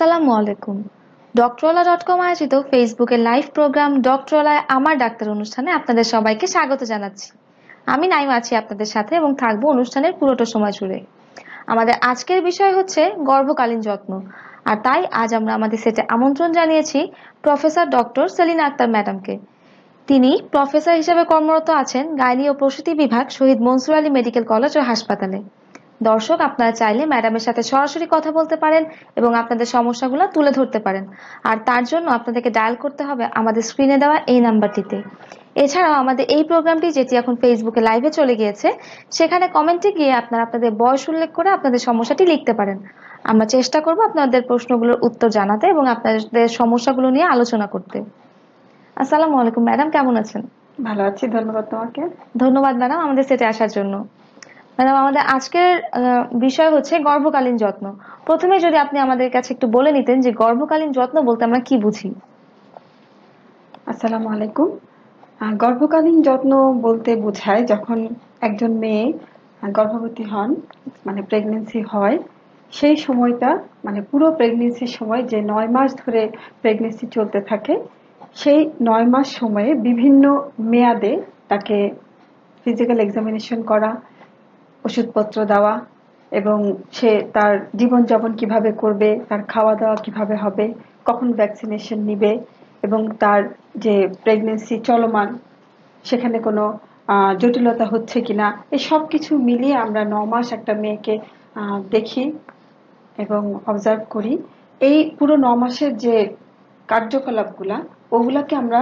আসসালামু আলাইকুম। ডক্টরওয়ালা.কম আয়োজিত ফেসবুকের লাইভ প্রোগ্রাম ডক্টরওয়ালায় আমার ডাক্তার অনুষ্ঠানে আপনাদের সবাইকে স্বাগত জানাচ্ছি। আমি নাইমা আছি আপনাদের সাথে এবং থাকবো অনুষ্ঠানের পুরোটা সময় জুড়ে। আমাদের আজকের বিষয় হচ্ছে গর্ভকালীন যত্ন, আর তাই আজ আমরা আমাদের সেটে আমন্ত্রণ জানিয়েছি প্রফেসর ডক্টর সেলিনা আক্তার ম্যাডামকে। তিনি প্রফেসর হিসেবে কর্মরত আছেন গাইনি ও প্রসূতি বিভাগ শহীদ মনসুর আলী মেডিকেল কলেজ ও হাসপাতালে। দর্শক, আপনারা চাইলে ম্যাডামের সাথে সরাসরি কথা বলতে পারেন এবং আপনাদের সমস্যাগুলো তুলে ধরতে পারেন, আর তার জন্য আপনাদেরকে ডায়াল করতে হবে আমাদের স্ক্রিনে দেওয়া এই নাম্বারটিতে। এছাড়াও আমাদের এই প্রোগ্রামটি, যেটি এখন ফেসবুকে লাইভে চলে গিয়েছে, সেখানে কমেন্টে গিয়ে আপনারা আপনাদের বয়স উল্লেখ করে আপনাদের সমস্যাটি লিখতে পারেন। আমরা চেষ্টা করব আপনাদের প্রশ্নগুলোর উত্তর জানাতে এবং আপনাদের সমস্যাগুলো নিয়ে আলোচনা করতে। আসসালামু আলাইকুম ম্যাডাম, কেমন আছেন? ভালো আছি, ধন্যবাদ তোমাকে। ধন্যবাদ ম্যাডাম আমাদের সেটে আসার জন্য। ম্যাডাম, আমাদের আজকের বিষয় হচ্ছে গর্ভকালীন যত্ন। প্রথমে যদি আপনি আমাদের কাছে একটু বলে নিতেন যে গর্ভকালীন যত্ন বলতে আমরা কি বুঝি। আসসালামু আলাইকুম। গর্ভকালীন যত্ন বলতে বোঝায় যখন একজন মেয়ে গর্ভবতী হন, মানে প্রেগনেন্সি হয়, সেই সময়টা মানে পুরো প্রেগনেন্সির সময় যে 9 মাস ধরে প্রেগনেন্সি চলতে থাকে, সেই 9 মাস সময়ে বিভিন্ন মেয়াদে তাকে ফিজিক্যাল এক্সামিনেশন করা, ওষুধপত্র দেওয়া এবং সে তার জীবনযাপন কিভাবে করবে, তার খাওয়া দাওয়া কিভাবে হবে, কখন ভ্যাকসিনেশন নিবে এবং তার যে প্রেগনেন্সি চলমান সেখানে কোনো জটিলতা হচ্ছে কিনা, এই সব কিছু মিলিয়ে আমরা 9 মাস একটা মেয়েকে দেখি এবং অবজার্ভ করি। এই পুরো 9 মাসের যে কার্যকলাপগুলা, ওগুলাকে আমরা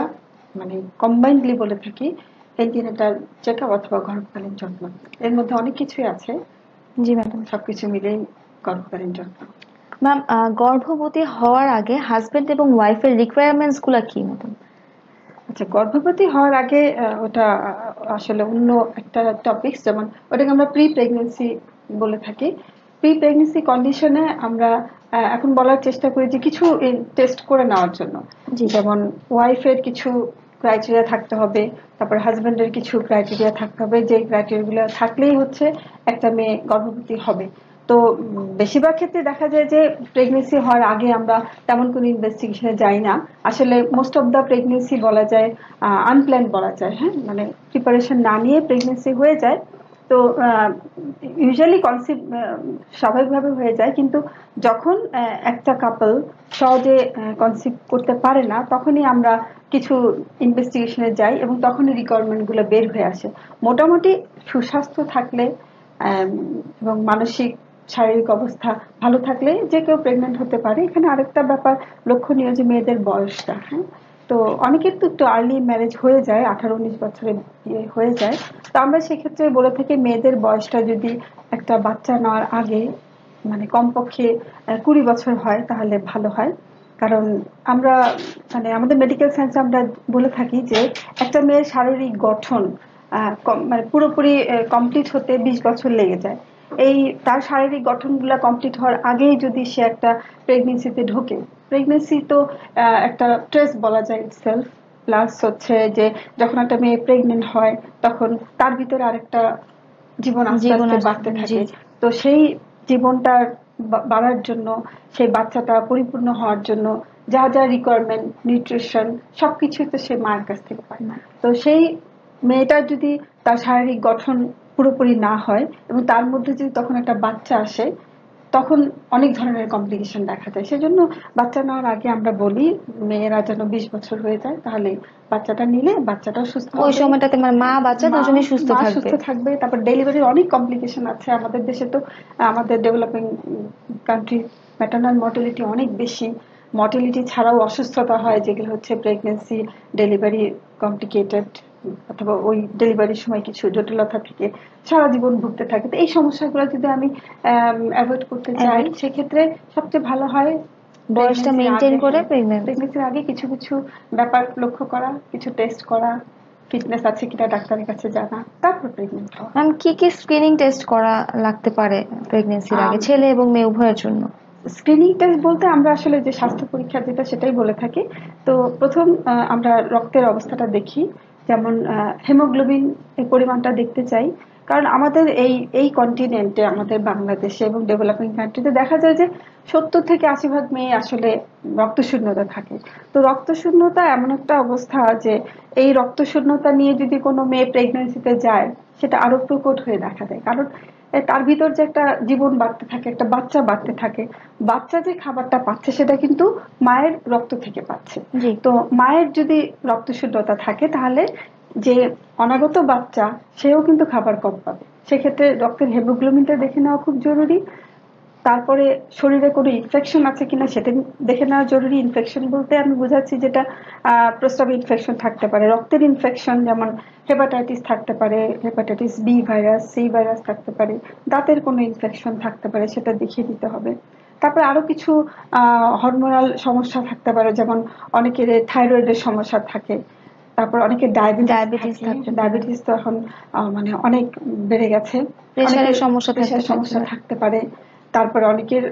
মানে কম্বাইন্ডলি বলে থাকি অ্যান্টিনেটাল চেকআপ অথবা গর্ভকালীন যত্ন। এর মধ্যে অনেক কিছুই আছে। জি ম্যাডাম। সবকিছু মিলেই গর্ভকালীন যত্ন। ম্যাম, গর্ভবতী হওয়ার আগে হাজবেন্ড এবং ওয়াইফের রিকোয়ারমেন্টস গুলা কি ম্যাডাম? আচ্ছা, গর্ভবতী হওয়ার আগে ওটা আসলে অন্য একটা টপিক, যেমন ওটাকে আমরা প্রি প্রেগনেন্সি বলে থাকি। প্রি প্রেগনেন্সি কন্ডিশনে আমরা এখন বলার চেষ্টা করি যে কিছু টেস্ট করে নেওয়ার জন্য, যেমন ওয়াইফের কিছু ক্রাইটেরিয়া থাকতে হবে, তারপর হাজবেন্ডের কিছু ক্রাইটেরিয়া থাকতে হবে, যে ক্রাইটেরিয়াগুলো থাকলেই হচ্ছে একটা মেয়ে গর্ভবতী হবে। তো বেশিরভাগ ক্ষেত্রে দেখা যায় যে প্রেগনেন্সি হওয়ার আগে আমরা তেমন কোনো ইনভেস্টিগেশনে যাই না। আসলে মোস্ট অফ দ্য প্রেগনেন্সি বলা যায় আনপ্ল্যান্ড বলা যায়, হ্যাঁ, মানে প্রিপারেশন না নিয়ে প্রেগনেন্সি হয়ে যায়। তো ইউজুয়ালি কনসিভ স্বাভাবিকভাবে হয়ে যায়, কিন্তু যখন একটা কাপল সহজে কনসিভ করতে পারে না, তখনই আমরা কিছু ইনভেস্টিগেশনে যাই এবং তখনই রিকোয়ারমেন্টগুলো বের হয়ে আসে। মোটামুটি সুস্বাস্থ্য থাকলে এবং মানসিক শারীরিক অবস্থা ভালো থাকলে যে কেউ প্রেগনেন্ট হতে পারে। এখানে আরেকটা ব্যাপার লক্ষণীয় যে মেয়েদের বয়সটা, হ্যাঁ, তো অনেকের তো একটু আর্লি ম্যারেজ হয়ে যায়, 18-19 বছরে বিয়ে হয়ে যায়। তো আমরা সেক্ষেত্রে বলে থাকি মেয়েদের বয়সটা যদি একটা বাচ্চা নেওয়ার আগে মানে কমপক্ষে 20 বছর হয় তাহলে ভালো হয়। কারণ আমরা মানে আমাদের মেডিকেল সায়েন্সে আমরা বলে থাকি যে একটা মেয়ের শারীরিক গঠন মানে পুরোপুরি কমপ্লিট হতে 20 বছর লেগে যায়। এই তার শারীরিক গঠনগুলা কমপ্লিট হওয়ার আগেই যদি সে একটা প্রেগনেন্সিতে ঢোকে, প্রেগনেন্সি তো একটা স্ট্রেস বলা যায় ইটসেলফ। প্লাস হচ্ছে যে যখন একটা মেয়ে প্রেগনেন্ট হয় তখন তার ভিতরে আরেকটা জীবন আস্তে আস্তে বাড়তে থাকে। তো সেই জীবনটার বাড়ার জন্য, সেই বাচ্চাটা পরিপূর্ণ হওয়ার জন্য যা যা রিকোয়ারমেন্ট, নিউট্রিশন সবকিছুই তো সে মায়ের কাছ থেকে পায় না। তো সেই মেয়েটার যদি তার শারীরিক গঠন পুরোপুরি না হয় এবং তার মধ্যে যদি তখন একটা বাচ্চা আসে, তখন অনেক ধরনের কমপ্লিকেশন দেখা যায়। সেজন্য বাচ্চা নেওয়ার আগে আমরা বলি মেয়েরা যেন 20 বছর হয়ে যায়, তাহলে বাচ্চাটা নিলে বাচ্চাটাও সুস্থ হবে, ওই সময়টাতে মা বাচ্চা দুজনেই সুস্থ থাকবে। তারপর ডেলিভারির অনেক কমপ্লিকেশন আছে আমাদের দেশে। তো আমাদের ডেভেলপিং কান্ট্রি ম্যাটারনাল মর্টালিটি অনেক বেশি। মর্টালিটি ছাড়াও অসুস্থতা হয়, যেগুলো হচ্ছে প্রেগনেন্সি, ডেলিভারি কমপ্লিকেটেড, অথবা ওই ডেলিভারির সময় কিছু জটিলতা থেকে সারা জীবন ভুগতে থাকে। তো এই সমস্যাগুলো যদি আমি অ্যাভয়েড করতে চাই, সেক্ষেত্রে সবচেয়ে ভালো হয় বয়সটা মেইনটেইন করে প্রেগনেন্সির আগে কিছু কিছু ব্যাপার লক্ষ্য করা, কিছু টেস্ট করা, ফিটনেস আছে কিনা ডাক্তারের কাছে জানা, তারপর প্রেগনেন্ট হওয়া। কি কি স্ক্রিনিং টেস্ট করা লাগতে পারে প্রেগনেন্সির আগে ছেলে এবং মেয়ে উভয়ের জন্য? স্ক্রিনিং টেস্ট বলতে আমরা আসলে যে স্বাস্থ্য পরীক্ষা যেটা সেটাই বলে থাকি। তো প্রথম আমরা রক্তের অবস্থাটা দেখি, যেমন হেমোগ্লোবিন এর পরিমাণটা দেখতে চাই। কারণ আমাদের এই কন্টিনেন্টে, আমাদের বাংলাদেশে এবং ডেভেলপিং কান্ট্রিতে দেখা যায় যে 70 থেকে 80% মেয়ে আসলে রক্তশূন্যতা থাকে। তো রক্তশূন্যতা এমন একটা অবস্থা যে এই রক্তশূন্যতা নিয়ে যদি কোনো মেয়ে প্রেগন্যান্সিতে যায় সেটা আরো প্রকট হয়ে দেখা দেয়, কারণ তার ভিতর যে একটা জীবন বাড়তে থাকে, একটা বাচ্চা বাড়তে থাকে, বাচ্চা যে খাবারটা পাচ্ছে সেটা কিন্তু মায়ের রক্ত থেকে পাচ্ছে। তো মায়ের যদি রক্তশূন্যতা থাকে তাহলে যে অনাগত বাচ্চা সেও কিন্তু খাবার কম পাবে। সেক্ষেত্রে রক্তের হেমোগ্লোবিনটা দেখে নেওয়া খুব জরুরি। তারপরে শরীরে কোনো ইনফেকশন আছে কিনা সেটা দেখে নেওয়া জরুরি। ইনফেকশন বলতে আমি বোঝাচ্ছি যেটা প্রস্রাবে ইনফেকশন থাকতে পারে, রক্তের ইনফেকশন যেমন হেপাটাইটিস থাকতে পারে, hepatitis B virus, C virus থাকতে পারে, দাঁতের কোনো ইনফেকশন থাকতে পারে, সেটা দেখিয়ে দিতে হবে। তারপরে আরো কিছু হরমোনাল সমস্যা থাকতে পারে, যেমন অনেকের থাইরয়েডের সমস্যা থাকে, তারপর অনেকে ডায়াবেটিস তো এখন মানে অনেক বেড়ে গেছে, প্রেশারের সমস্যা থাকতে পারে। তারপরে অনেকের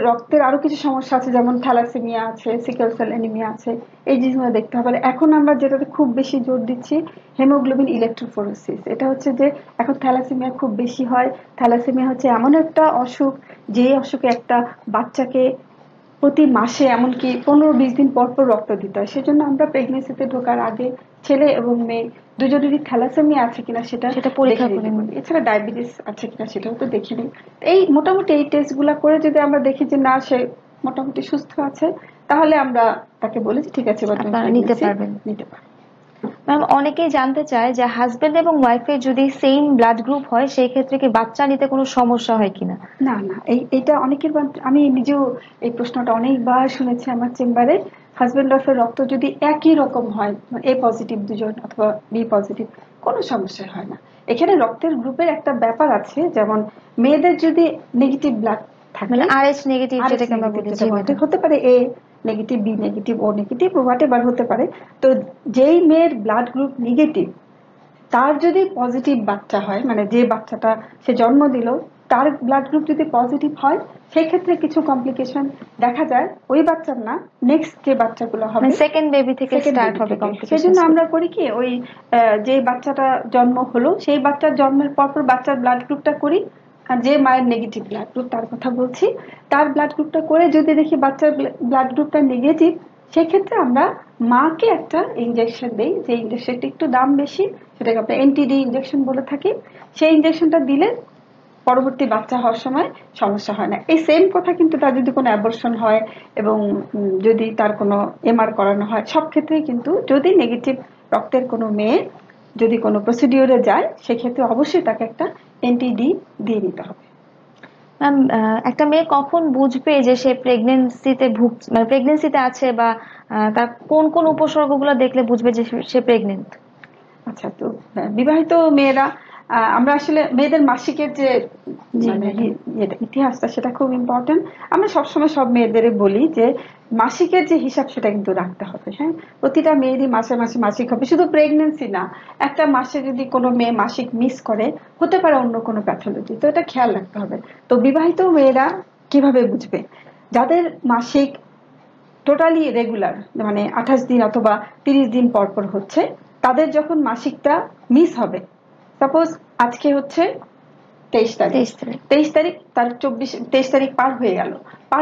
রক্তের আরো কিছু সমস্যা আছে, যেমন থ্যালাসেমিয়া আছে, সিকেল সেল অ্যানিমিয়া আছে, এই জিনিসগুলো দেখতে হবে। এখন আমরা যেটাতে খুব বেশি জোর দিচ্ছি হেমোগ্লোবিন ইলেকট্রোফোরেসিস। এটা হচ্ছে যে এখন থ্যালাসেমিয়া খুব বেশি হয়। থ্যালাসেমিয়া হচ্ছে এমন একটা অসুখ যে অসুখে একটা বাচ্চাকে প্রতি মাসে এমনকি 15-20 দিন পর পর রক্ত দিতে হয়। সেজন্য আমরা প্রেগনেন্সিতে ঢোকার আগে ছেলে এবং মেয়ে দুজনেরই থ্যালাসেমিয়া আছে কিনা সেটা পরীক্ষা করে নিই। এছাড়া ডায়াবেটিস আছে কিনা সেটাও তো দেখে নিই। এই মোটামুটি এই টেস্ট গুলা করে যদি আমরা দেখি যে না সে মোটামুটি সুস্থ আছে, তাহলে আমরা তাকে বলি যে ঠিক আছে নিতে পারবেন। ম্যাম অনেকেই জানতে চায় যে হাজবেন্ড এবং ওয়াইফের যদি সেম ব্লাড গ্রুপ হয় সেই ক্ষেত্রে কি বাচ্চা নিতে কোনো সমস্যা হয় কিনা? না না, এইটা অনেকের, আমি নিজেও এই প্রশ্নটা অনেকবার শুনেছি আমার চেম্বারে। হাজবেন্ড ওয়াইফের রক্ত যদি একই রকম হয়, এ পজিটিভ দুজন অথবা বি পজিটিভ, কোনো সমস্যা হয় না। এখানে রক্তের গ্রুপের একটা ব্যাপার আছে, যেমন মেয়েদের যদি নেগেটিভ ব্লাড থাকে, মানে আরএইচ নেগেটিভ যেটাকে আমরা বলি, হতে পারে এ নেগেটিভ, বি নেগেটিভ, ও নেগেটিভ, হোয়াটএভার হতে পারে। তো যেই মেয়ের ব্লাড গ্রুপ নেগেটিভ তার যদি পজিটিভ বাচ্চা হয়, মানে যে বাচ্চাটা সে জন্ম দিল তার ব্লাড গ্রুপ যদি পজিটিভ হয়, সেই ক্ষেত্রে কিছু কমপ্লিকেশন দেখা যায় ওই বাচ্চার না, নেক্সট যে বাচ্চাগুলো হবে সেকেন্ড বেবি থেকে স্টার্ট হবে কমপ্লিকেশন। সেজন্য আমরা করি কি, ওই যে বাচ্চাটা জন্ম হলো সেই বাচ্চার জন্মের পরপর বাচ্চার ব্লাড গ্রুপটা করি। যে মায়ের নেগেটিভ ব্লাড গ্রুপ তার কথা বলছি, তার ব্লাড গ্রুপটা করে যদি দেখি বাচ্চার ব্লাড গ্রুপটা নেগেটিভ, সেক্ষেত্রে আমরা মাকে একটা ইনজেকশন দেই, যে ইনজেকশনটা একটু দাম বেশি, সেটাকে আমরা এনটিডি ইনজেকশন বলে থাকি। সেই ইনজেকশনটা দিলে পরবর্তী বাচ্চা হওয়ার সময় সমস্যা হয় না। এই সেম কথা কিন্তু তার যদি কোনো অ্যাবর্শন হয় এবং যদি তার কোনো এমআর করানো হয়, সব ক্ষেত্রেই কিন্তু যদি নেগেটিভ রক্তের কোনো মেয়ে যদি কোনো প্রসিডিওরে যায়, সেক্ষেত্রে অবশ্যই তাকে একটা এনটিডি দিয়ে নিতে হবে। ম্যাম একটা মেয়ে কখন বুঝবে যে সে প্রেগন্যান্সিতে ভুগছে, মানে প্রেগন্যান্সিতে আছে, বা তার কোন কোন উপসর্গগুলো দেখলে বুঝবে যে সে প্রেগন্যান্ট? আচ্ছা, তো বিবাহিত মেয়েরা, আমরা আসলে মেয়েদের মাসিকের যে মানে ইতিহাসটা সেটা খুব ইম্পর্টেন্ট। আমরা সবসময় সব মেয়েদের বলি যে মাসিকের যে হিসাব সেটা কিন্তু রাখতে হবে। হ্যাঁ, প্রতিটা মেয়েরই মাসে মাসে মাসিক হবে, শুধু প্রেগনেন্সি না, একটা মাসে যদি কোনো মেয়ে মাসিক মিস করে হতে পারে অন্য কোনো প্যাথোলজি, তো এটা খেয়াল রাখতে হবে। তো বিবাহিত মেয়েরা কিভাবে বুঝবে? যাদের মাসিক টোটালি রেগুলার, মানে 28 দিন অথবা 30 দিন পর পর হচ্ছে, তাদের যখন মাসিকটা মিস হবে, সাপোজ আজকে হচ্ছে 23 তারিখ, তার 23 তারিখ পার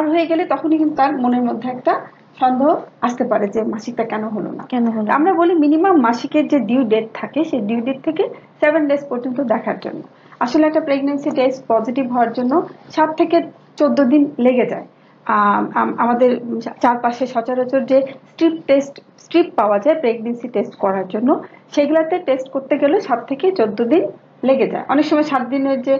হয়ে গেলে তখনই কিন্তু তার মনের মধ্যে একটা সন্দেহ আসতে পারে যে মাসিকটা কেন হলো না। আমরা বলি মিনিমাম মাসিকের যে ডিউ ডেট থাকে, সেই ডিউ ডেট থেকে 7 ডেজ পর্যন্ত দেখার জন্য। আসলে একটা প্রেগন্যান্সি টেস্ট পজিটিভ হওয়ার জন্য 7 থেকে 14 দিন লেগে যায়। আমাদের চারপাশে সচরাচর যে স্ট্রিপ পাওয়া যায় প্রেগন্যান্সি টেস্ট করার জন্য, সেগুলাতে টেস্ট করতে গেলে 7 থেকে 14 দিন লেগে যায়। অনেক সময় 7 দিনের যে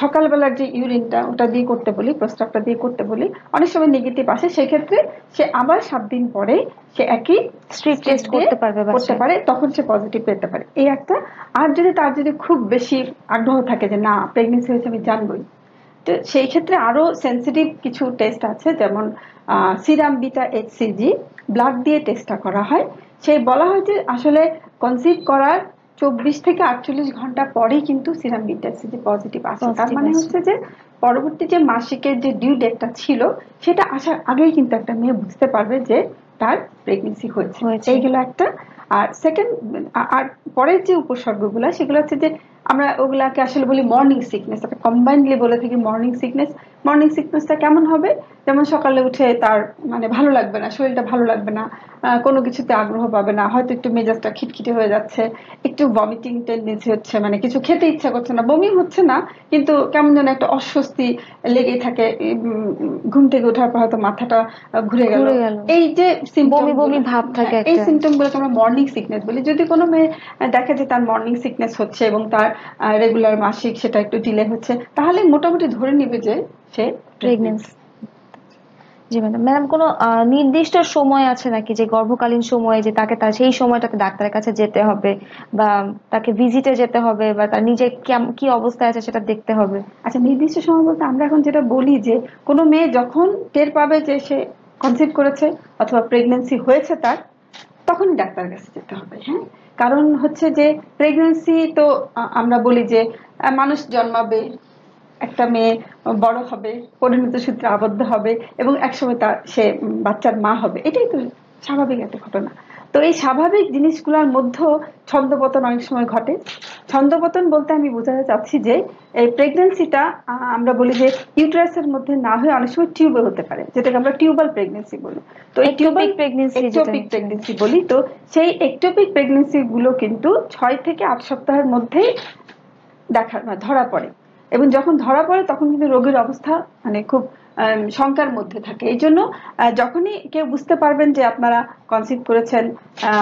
সকালবেলার যে ইউরিনটা ওটা দিয়ে করতে বলি, প্রস্রাবটা দিয়ে করতে বলি, অনেক সময় নেগেটিভ আসে, সেক্ষেত্রে সে আবার 7 দিন পরে সে একই স্ট্রিপ টেস্ট করতে পারে, তখন সে পজিটিভ পেতে পারে। এই একটা। আর তার যদি খুব বেশি আগ্রহ থাকে যে না প্রেগনেন্সি হয়েছে আমি জানবই, তো সেই ক্ষেত্রে আরো সেন্সিটিভ কিছু টেস্ট আছে, যেমন সিরাম বিটা এইচসিজি ব্লাড দিয়ে টেস্টটা করা হয়। সেই বলা হয় যে আসলে কনসিভ করার 24 থেকে 48 ঘন্টা পরেই কিন্তু সিরাম বিটা এইচসিজি পজিটিভ আসে। তার মানে হচ্ছে যে পরবর্তী যে মাসিকের যে ডিউ ডেটটা ছিল সেটা আসার আগেই কিন্তু একটা মেয়ে বুঝতে পারবে যে তার প্রেগনেন্সি হয়েছে। এইগুলো একটা। আর সেকেন্ড, আর পরের যে উপসর্গগুলো সেগুলো হচ্ছে যে আমরা ওগুলাকে আসলে বলি মর্নিং সিকনেস, কম্বাইন্ডলি বলে থাকি মর্নিং সিকনেস। মর্নিং সিকনেসটা কেমন হবে, যেমন সকালে উঠে তার মানে ভালো লাগবে না, শরীরটা ভালো লাগবে না, কোনো কিছুতে আগ্রহ পাবে না, হয়তো একটু মেজাজটা খিটখিটে হয়ে যাচ্ছে, একটু ভমিটিং টেন্ডেন্সি হচ্ছে, মানে কিছু খেতে ইচ্ছা করছে না, বমি হচ্ছে না কিন্তু কেমন যেন একটা অস্বস্তি লেগেই থাকে, ঘুম থেকে ওঠার পর হয়তো মাথাটা ঘুরে গেল, এই যে বমি বমি ভাব থাকে এই একটা, সিমটম গুলোকে আমরা মর্নিং সিকনেস বলি। যদি কোনো মেয়ে দেখে যে তার মর্নিং সিকনেস হচ্ছে এবং তার রেগুলার মাসিক সেটা একটু ডিলে হচ্ছে, তাহলে মোটামুটি ধরে নিবে যে সে প্রেগনেন্ট। জি ম্যাডাম। ম্যাডাম কোনো নির্দিষ্ট সময় আছে নাকি যে গর্ভকালীন সময়ে যে তাকে তার সেই সময়টাতে ডাক্তারের কাছে যেতে হবে বা তাকে ভিজিটে যেতে হবে বা তার নিজে কি অবস্থায় আছে সেটা দেখতে হবে? আচ্ছা, নির্দিষ্ট সময় বলতে আমরা এখন যেটা বলি যে কোনো মেয়ে যখন টের পাবে যে সে কনসিভ করেছে অথবা প্রেগনেন্সি হয়েছে তার, তখনই ডাক্তারের কাছে যেতে হবে। হ্যাঁ, কারণ হচ্ছে যে প্রেগনেন্সি তো আমরা বলি যে মানুষ জন্মাবে, একটা মেয়ে বড় হবে, পরিণত সূত্রে আবদ্ধ হবে এবং একসময় তার সে বাচ্চার মা হবে, এটাই তো স্বাভাবিক একটা ঘটনা। তো এই স্বাভাবিক জিনিসগুলোর মধ্যেও ছন্দপতন অনেক সময় ঘটে। ছন্দপতন বলতে আমি বোঝাতে চাচ্ছি যে এই প্রেগনেন্সিটা আমরা বলি যে ইউটেরাসের মধ্যে না হয়ে অনেক সময় টিউবে হতে পারে, যেটাকে আমরা টিউবাল প্রেগনেন্সি বলি। তো এই টিউবাল একটোপিক প্রেগনেন্সি বলি। তো সেই একটোপিক প্রেগনেন্সি গুলো কিন্তু 6 থেকে 8 সপ্তাহের মধ্যেই ধরা পড়ে এবং যখন ধরা পড়ে তখন কিন্তু রোগীর অবস্থা মানে খুব শঙ্কার মধ্যে থাকে। এই জন্য যখনই কেউ বুঝতে পারবেন যে আপনারা কনসিভ করেছেন,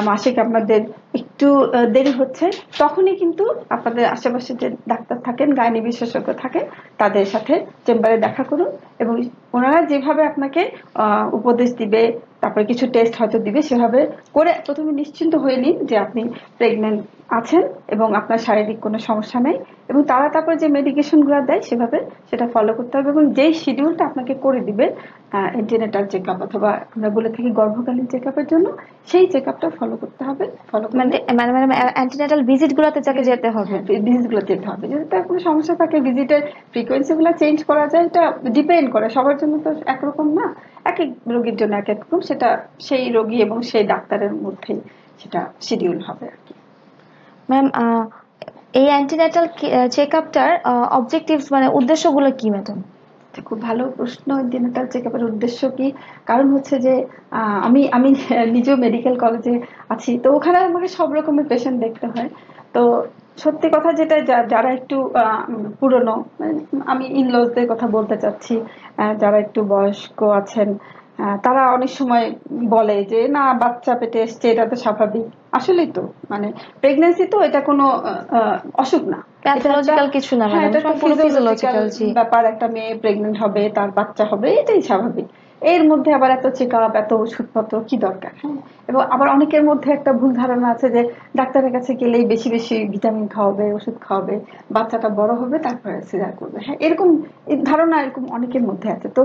মাসিক আপনাদের একটু দেরি হচ্ছে, তখনই কিন্তু আপনাদের আশেপাশে যে ডাক্তার থাকেন, গাইনি বিশেষজ্ঞ থাকেন, তাদের সাথে চেম্বারে দেখা করুন এবং ওনারা যেভাবে আপনাকে উপদেশ দিবে, তারপরে কিছু টেস্ট হয়তো দিবে, সেভাবে করে প্রথমে নিশ্চিন্ত হয়ে নিন যে আপনি প্রেগনেন্ট আছেন এবং আপনার শারীরিক কোনো সমস্যা নেই, এবং তারা তারপর যে মেডিকেশন গুলো দেয় সেভাবে সেটা ফলো করতে হবে এবং যেই শিডিউলটা আপনাকে করে দিবে অ্যান্টিনেটাল চেকআপ অথবা আমরা বলে থাকি গর্ভকালীন চেকআপের জন্য, সেই চেকআপটা ফলো করতে হবে। মানে অ্যান্টিনেটাল ভিজিট গুলোতে যাকে যেতে হবে, ভিজিট গুলো যেতে হবে। যদি তার কোনো সমস্যা থাকে ভিজিটের ফ্রিকোয়েন্সি গুলো চেঞ্জ করা যায়, এটা ডিপেন্ড করে, সবার জন্য তো একরকম না, এক এক রোগীর জন্য এক এক রকম, সেটা সেই রোগী এবং সেই ডাক্তারের মধ্যেই সেটা শিডিউল হবে আর কি। ম্যাম এই অ্যান্টিনেটাল চেকআপটার অবজেক্টিভস মানে উদ্দেশ্যগুলো কি ম্যাডাম? খুব ভালো প্রশ্ন। অ্যান্টিনেটাল চেকআপের উদ্দেশ্য কি? কারণ হচ্ছে যে আমি আমি নিজেও মেডিকেল কলেজে আছি, তো ওখানে আমাকে সব রকমের পেশেন্ট দেখতে হয়। তো সত্যি কথা যেটা, যারা একটু পুরনো, আমি ইনলজদের কথা বলতে চাচ্ছি, যারা একটু বয়স্ক আছেন, তারা অনেক সময় বলে যে না বাচ্চা পেটে এসছে, এটা তো স্বাভাবিক। আসলেই তো, মানে প্রেগনেন্সি তো এটা কোনো অসুখ না, প্যাথোলজিক্যাল কিছু না, এটা সম্পূর্ণ ফিজিওলজিক্যাল ব্যাপার। একটা মেয়ে প্রেগনেন্ট হবে, তার বাচ্চা হবে, এটাই স্বাভাবিক। এর মধ্যে আবার এত চেকআপ, এত ওষুধপত্র কি দরকার? হ্যাঁ, এবং আবার অনেকের মধ্যে একটা ভুল ধারণা আছে যে ডাক্তারের কাছে গেলেই বেশি বেশি ভিটামিন খাওয়াবে, ওষুধ খাওয়াবে, বাচ্চাটা বড় হবে তারপরে সিজার করবে। হ্যাঁ, এরকম ধারণা এরকম অনেকের মধ্যে আছে। তো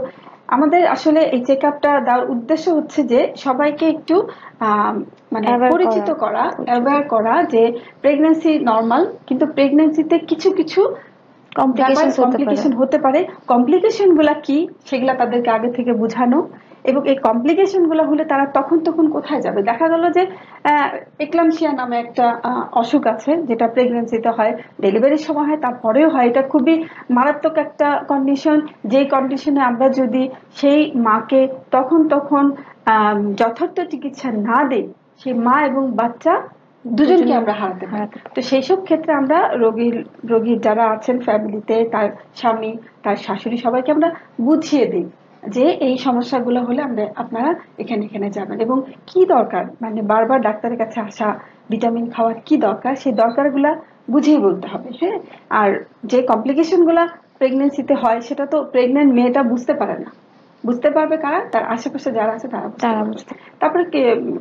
আমাদের আসলে এই চেকআপটা দেওয়ার উদ্দেশ্য হচ্ছে যে সবাইকে একটু মানে পরিচিত করা, অ্যাওয়্যার করা যে প্রেগনেন্সি নরমাল, কিন্তু প্রেগনেন্সিতে কিছু কিছু কমপ্লিকেশন হতে পারে। কমপ্লিকেশন গুলা কি সেগুলা তাদেরকে আগে থেকে বোঝানো, এবং এই কমপ্লিকেশন গুলা হলে তারা তখন কোথায় যাবে। দেখা গেল যে এক্লামশিয়া নামে একটা অসুখ আছে যেটা প্রেগনেন্সিতে হয়, ডেলিভারির সময় হয়, তারপরেও হয়। এটা খুবই মারাত্মক একটা কন্ডিশন, যে কন্ডিশনে আমরা যদি সেই মাকে তখন যথার্থ চিকিৎসা না দিই, সেই মা এবং বাচ্চা দুজনকে আমরা হারাতে পারি। তো সেই সব ক্ষেত্রে আমরা রোগীর যারা আছেন ফ্যামিলিতে, তার স্বামী, তার শাশুড়ি, সবাইকে আমরা বুঝিয়ে দিই যে এই সমস্যাগুলো হলে আপনারা এখানে যাবেন এবং কি দরকার, মানে বারবার ডাক্তারের কাছে আসা, ভিটামিন খাওয়ার কি দরকার, সেই দরকারগুলা বুঝিয়ে বলতে হবে। হ্যাঁ, আর যে কমপ্লিকেশন গুলা প্রেগনেন্সিতে হয় সেটা তো প্রেগনেন্ট মেয়েটা বুঝতে পারে না, বুঝতে পারবে কারা? তার আশেপাশে যারা আছে তারা বুঝতে। তারপরে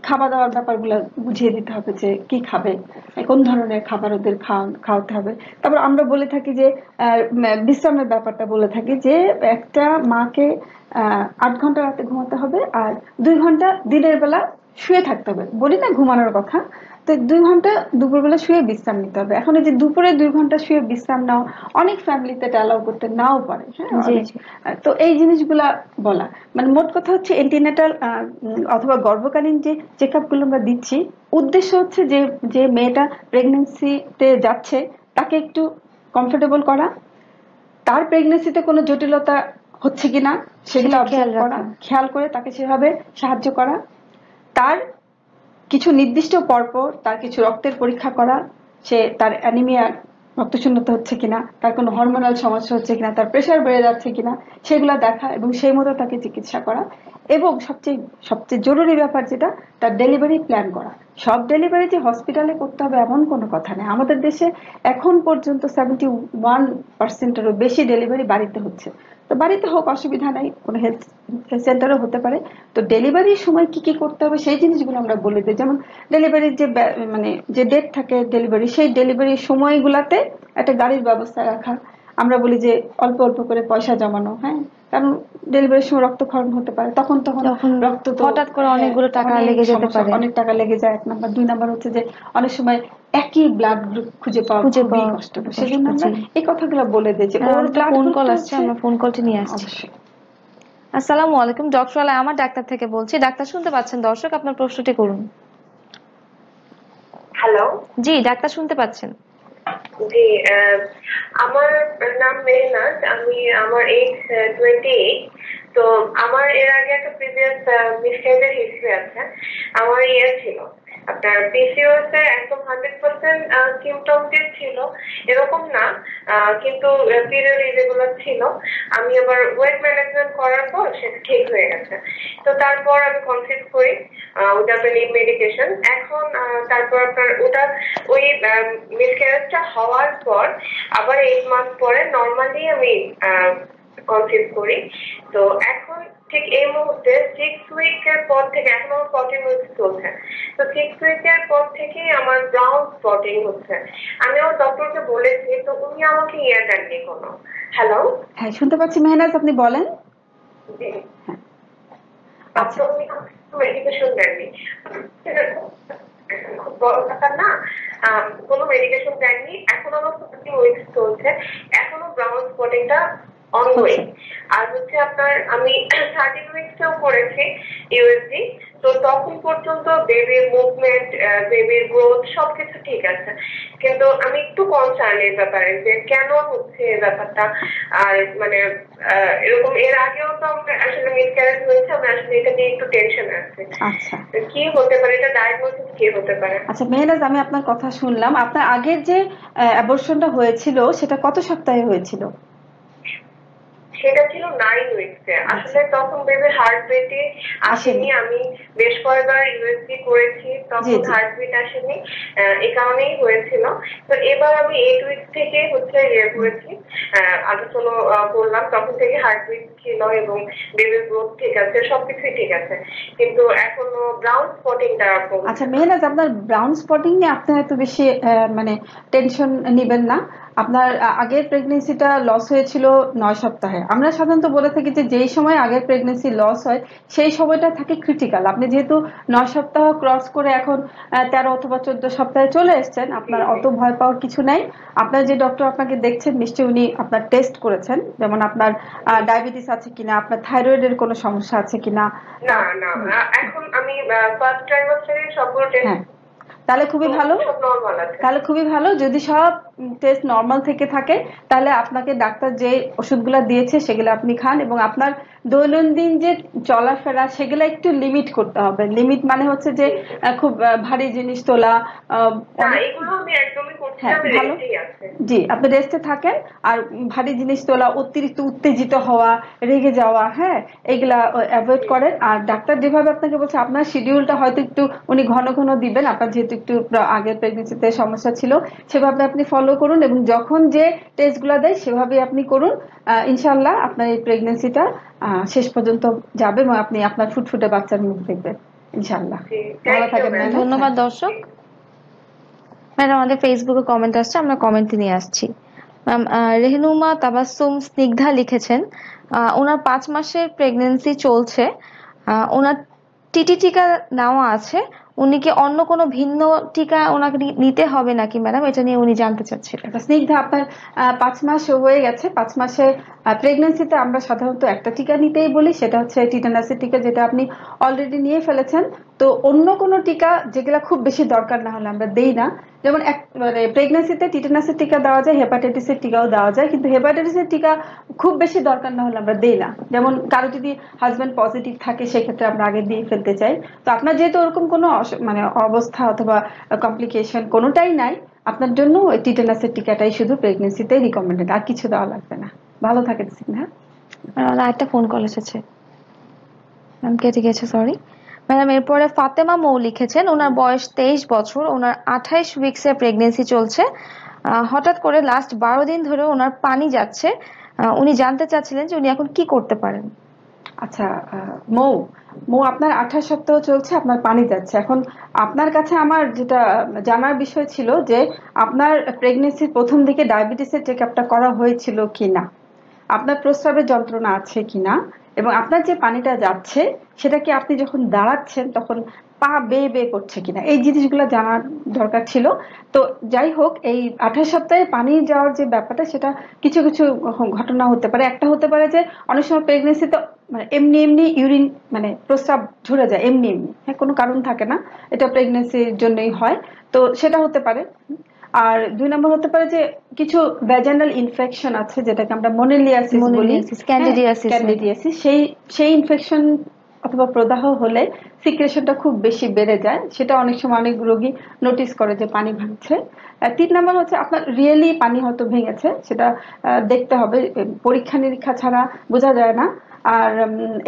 খাওয়া দাওয়ার ব্যাপারগুলো বুঝিয়ে দিতে হবে যে কি খাবে, কোন ধরনের খাবার ওদের খাওয়াতে হবে। তারপর আমরা বলে থাকি যে বিশ্রামের ব্যাপারটা বলে থাকি যে একটা মাকে 8 ঘন্টা রাতে ঘুমাতে হবে আর 2 ঘন্টা দিনের বেলা শুয়ে থাকতে হবে। বলি না ঘুমানোর কথা, তো 2 ঘন্টা দুপুরবেলা শুয়ে বিশ্রাম নিতে হবে। এখন এই যে দুপুরে 2 ঘন্টা শুয়ে বিশ্রাম নাও অনেক ফ্যামিলিতে অ্যালাউ করতে নাও পারে। হ্যাঁ, তো এই জিনিসগুলা বলা, মানে মোট কথা হচ্ছে অ্যান্টিনেটাল অথবা গর্ভকালীন যে চেকআপ গুলো আমরা দিচ্ছি, উদ্দেশ্য হচ্ছে যে মেয়েটা প্রেগনেন্সিতে যাচ্ছে তাকে একটু কমফোর্টেবল করা, তার প্রেগনেন্সিতে কোনো জটিলতা হচ্ছে কিনা সেগুলো অবজার্ভ করা, খেয়াল করে তাকে সেভাবে সাহায্য করা, তার কিছু নির্দিষ্ট পরপর তার কিছু রক্তের পরীক্ষা করা, সে তার অ্যানিমিয়া রক্তশূন্যতা হচ্ছে কিনা, তার কোনো হরমোনাল সমস্যা হচ্ছে কিনা, তার প্রেশার বেড়ে যাচ্ছে কিনা সেগুলো দেখা এবং সেই মতো তাকে চিকিৎসা করা। এবং সবচেয়ে সবচেয়ে জরুরি ব্যাপার যেটা, তার ডেলিভারি প্ল্যান করা। সব ডেলিভারি যে হসপিটালে করতে হবে এমন কোনো কথা নেই। আমাদের দেশে এখন পর্যন্ত 71%-এরও বেশি ডেলিভারি বাড়িতে হচ্ছে। তো বাড়িতে হোক, অসুবিধা নাই, কোনো হেলথ সেন্টারও হতে পারে। তো ডেলিভারির সময় কি কি করতে হবে সেই জিনিসগুলো আমরা বলে দিই। যেমন ডেলিভারির যে মানে যে ডেট থাকে ডেলিভারি, সেই ডেলিভারির সময়গুলাতে একটা গাড়ির ব্যবস্থা রাখা। আমরা বলি যে অল্প অল্প করে পয়সা জমানো, হ্যাঁ, কারণ ডেলিভারির সময় রক্তক্ষরণ হতে পারে, তখন রক্ত তো হঠাৎ করে অনেকগুলো টাকা লেগে যেতে পারে, অনেক টাকা লেগে যায়, 1 নাম্বার। 2 নাম্বার হচ্ছে যে অনেক সময় একই ব্লাড গ্রুপ খুঁজে পাওয়া খুবই কষ্ট। সেজন্য আমরা এই কথাগুলো বলে দিই যে ওর ব্লাড ফোন কল আসছে, আমরা ফোন কলটি নিয়ে আসছি। আসসালামু আলাইকুম, ডক্টর আলাই আমার ডাক্তার থেকে বলছি। ডাক্তার শুনতে পাচ্ছেন? দর্শক আপনার প্রশ্নটি করুন। হ্যালো, জি ডাক্তার শুনতে পাচ্ছেন? জি, আমার নাম মেহনাজ, আমার এজ 28। তো আমার এর আগে একটা প্রিভিয়াস মিসক্যারেজের হিস্ট্রি আছে। আমার ছিল আপনার পিসিওএস এর একদম 100% সিমটমটিক ছিল এরকম না, কিন্তু পিরিয়ড ইরেগুলার ছিল। আমি আবার ওয়েট ম্যানেজমেন্ট করার পর সেটা ঠিক হয়ে গেছে। তো তারপর আমি কনসিভ করি উইদাউট এনি মেডিকেশন। এখন তারপর আপনার ওই মিসক্যারেজটা হওয়ার পর আবার 8 মাস পরে নর্মালি আমি কনসিভ করি। তো এখন ঠিক এই মুহূর্তে 6 উইকের পর থেকে, এখন আমার 14 উইকস চলছে, তো 6 উইকের পর থেকেই আমার ব্রাউন স্পটিং হচ্ছে। আমি আমার ডক্টরকে বলেছি, তো উনি আমাকে দেননি কোনো। হ্যালো, হ্যাঁ শুনতে পাচ্ছি মেহনাজ, আপনি বলেন। জি, আচ্ছা, উনি মেডিকেশন দেননি, খুব বড় ব্যাপার না, কোনো মেডিকেশন দেননি। এখন আমার 14 উইকস চলছে, এখনো ব্রাউন স্পটিংটা অনগোয়িং। আর হচ্ছে আপনার আমি 13 উইকসেও করেছি ইউএসজি। তো তখন পর্যন্ত বেবির মুভমেন্ট, বেবির গ্রোথ সবকিছু ঠিক আছে, কিন্তু আমি একটু কনসার্ন এই ব্যাপারে যে কেন হচ্ছে এই ব্যাপারটা। আর মানে এরকম এর আগেও তো আমার আসলে মিসক্যারেজ হয়েছে, আমি আসলে এটা নিয়ে একটু টেনশন আছে। আচ্ছা, কি হতে পারে এটা, ডায়াগনোসিস কি হতে পারে? আচ্ছা মেহনাজ, আমি আপনার কথা শুনলাম। আপনার আগের যে অ্যাবর্শনটা হয়েছিল সেটা কত সপ্তাহে হয়েছিল? সেটা ছিল 9 উইকসে। আসলে তখন বেবির হার্টবিটে আসেনি, আমি বেশ কয়েকবার ইউএসজি করেছি, তখন হার্টবিট আসেনি, এই কারণেই হয়েছিল। তো এবার আমি 8 উইকস থেকে হচ্ছে করেছি, আলোচনা করলাম, তখন থেকে হার্টবিট ছিল এবং বেবির গ্রোথ ঠিক আছে, সবকিছুই ঠিক আছে, কিন্তু এখনো ব্রাউন স্পটিংটা। আচ্ছা মেহনাজ, আপনার ব্রাউন স্পটিং নিয়ে আপনি এত বেশি মানে টেনশন নেবেন না। আপনার আগের প্রেগনেন্সিটা লস হয়েছিল 9 সপ্তাহে। আমরা সাধারণত বলে থাকি যে যেই সময় আগের প্রেগনেন্সি লস হয় সেই সময়টা থাকে ক্রিটিক্যাল। আপনি যেহেতু 9 সপ্তাহ ক্রস করে এখন 13 অথবা 14 সপ্তাহে চলে এসেছেন, আপনার অত ভয় পাওয়ার কিছু নাই। আপনার যে ডক্টর আপনাকে দেখছেন নিশ্চয়ই উনি আপনার টেস্ট করেছেন, যেমন আপনার ডায়াবেটিস আছে কিনা, আপনার থাইরয়েডের কোনো সমস্যা আছে কিনা। না না, এখন আমি ফার্স্ট ট্রাইমাস্টারে সবগুলো টেস্ট। তাহলে খুবই ভালো, তাহলে খুবই ভালো। যদি সব টেস্ট নরমাল থেকে থাকে তাহলে আপনাকে ডাক্তার যে ওষুধগুলো দিয়েছে সেগুলো আপনি খান, এবং আপনার দৈনন্দিন যে চলাফেরা সেগুলো একটু লিমিট করতে হবে। লিমিট মানে হচ্ছে যে খুব ভারী জিনিস তোলা, হ্যাঁ ভালো, জি আপনি রেস্টে থাকেন। আর ভারী জিনিস তোলা, অতিরিক্ত উত্তেজিত হওয়া, রেগে যাওয়া, হ্যাঁ এগুলা অ্যাভয়েড করেন। আর ডাক্তার যেভাবে আপনাকে বলছে আপনার শিডিউলটা হয়তো একটু উনি ঘন ঘন দিবেন, আপনার যেহেতু একটু আগের প্রেগনেন্সিতে সমস্যা ছিল, সেভাবে আপনি ফলো করুন এবং যখন যে টেস্টগুলো দেয় সেভাবে আপনি করুন। ইনশাআল্লাহ আপনার এই প্রেগনেন্সিটা শেষ পর্যন্ত যাবে এবং আপনি আপনার ফুটফুটে বাচ্চার মুখ দেখবেন ইনশাআল্লাহ। ভালো থাকবেন। ধন্যবাদ দর্শক। ম্যাডাম আমাদের ফেসবুকে কমেন্ট আসছে, আমরা কমেন্টে নিয়ে আসছি। ম্যাম রেহনুমা তাবাসসুম স্নিগ্ধা লিখেছেন ওনার 5 মাসের প্রেগনেন্সি চলছে, ওনার টিটি টিকা নেওয়া আছে, উনি কি অন্য কোনো ভিন্ন টিকা ওনাকে নিতে হবে নাকি ম্যাডাম, এটা নিয়ে উনি জানতে চাচ্ছিলেন। স্নিগ্ধা, আপনার 5 মাস হয়ে গেছে। 5 মাসে প্রেগনেন্সিতে আমরা সাধারণত একটা টিকা নিতেই বলি, সেটা হচ্ছে টিটানাসের টিকা, যেটা আপনি অলরেডি নিয়ে ফেলেছেন। তো অন্য কোনো টিকা যেগুলা খুব বেশি দরকার না হলে আমরা দেই না। যেমন মানে প্রেগন্যান্সিতে টিটেনাসের টিকা দেওয়া যায়, হেপাটাইটিসের টিকাও দেওয়া যায়, কিন্তু হেপাটাইটিসের টিকা খুব বেশি দরকার না হলে আমরা দেই না। যেমন কারো যদি হাজব্যান্ড পজিটিভ থাকে সেক্ষেত্রে আমরা আগে দিয়ে ফেলতে চাই। তো আপনার যেহেতু ওরকম কোনো মানে অবস্থা অথবা কমপ্লিকেশন কোনোটাই নাই, আপনার জন্য ওই টিটেনাসের টিকাটাই শুধু প্রেগন্যান্সিতেই রিকমেন্ডেড, আর কিছু দেওয়া লাগবে না। ভালো থাকেন হ্যাঁ। একটা ফোন কল এসেছে, কেটে গেছে, সরি ম্যাডাম। এরপরে ফাতেমা মৌ লিখেছেন, ওনার বয়স 23 বছর, ওনার 28 উইক্সের প্রেগনেন্সি চলছে। হঠাৎ করে লাস্ট 12 দিন ধরে ওনার পানি যাচ্ছে। উনি জানতে চাচ্ছিলেন যে উনি এখন কি করতে পারেন। আচ্ছা মৌ, আপনার 28 সপ্তাহ চলছে, আপনার পানি যাচ্ছে। এখন আপনার কাছে আমার যেটা জানার বিষয় ছিল যে আপনার প্রেগনেন্সির প্রথম দিকে ডায়াবেটিসের চেক আপটা করা হয়েছিল কিনা, আপনার প্রস্রাবের যন্ত্রণা আছে কিনা, এবং আপনার যে পানিটা যাচ্ছে সেটা কি আপনি যখন দাঁড়াচ্ছেন তখন পা বেয়ে বেয়ে করছে কিনা, এই জিনিসগুলো জানার দরকার ছিল। তো যাই হোক, এই 28 সপ্তাহে পানি যাওয়ার যে ব্যাপারটা, সেটা কিছু কিছু ঘটনা হতে পারে। একটা হতে পারে যে অনেক সময় প্রেগনেন্সিতে মানে এমনি এমনি ইউরিন মানে প্রস্রাব ঝরে যায় এমনি এমনি, হ্যাঁ, কোনো কারণ থাকে না, এটা প্রেগনেন্সির জন্যই হয়, তো সেটা হতে পারে। আর 2 নম্বর হতে পারে যে কিছু ভ্যাজাইনাল ইনফেকশন আছে যেটাকে আমরা মোনেলিয়াসিস বলি, ক্যান্ডিডিয়াসিস, সেই ইনফেকশন অথবা প্রদাহ হলে সিক্রেশনটা খুব বেশি বেড়ে যায়, সেটা অনেক সময় অনেক রোগী নোটিস করে যে পানি ভাঙছে। 3 নম্বর হচ্ছে আপনার রিয়েলি পানি হয়তো ভেঙেছে, সেটা দেখতে হবে, পরীক্ষা নিরীক্ষা ছাড়া বোঝা যায় না। আর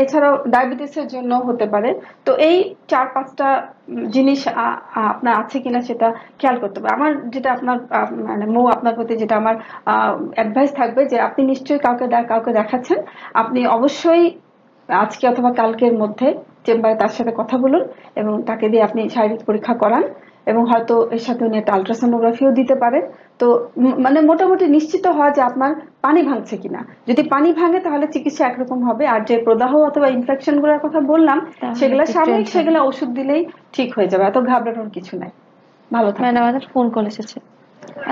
এছাড়াও ডায়াবেটিসের জন্য হতে পারে। তো এই 4-5টা জিনিস আপনার আছে কিনা সেটা খেয়াল করতে হবে। আমার যেটা আপনার মানে মৌ আপনার প্রতি যেটা আমার অ্যাডভাইস থাকবে যে আপনি নিশ্চয়ই কাউকে দেখাচ্ছেন, আপনি অবশ্যই আজকে অথবা কালকের মধ্যে চেম্বারে তার সাথে কথা বলুন এবং তাকে দিয়ে আপনি শারীরিক পরীক্ষা করান, এবং হয়তো এর সাথে উনি একটা আলট্রাসোনোগ্রাফিও দিতে পারেন। তো মানে মোটামুটি নিশ্চিত হওয়া যে আপনার পানি ভাঙছে কিনা। যদি পানি ভাঙে তাহলে চিকিৎসা একরকম হবে, আর যে প্রদাহ অথবা ইনফেকশন গুলোর কথা বললাম সেগুলো সাময়িক, সেগুলো ওষুধ দিলেই ঠিক হয়ে যাবে, এত ঘাবড়ানোর কিছু নাই। ভালো থাকবেন। আমাদের ফোন কল এসেছে।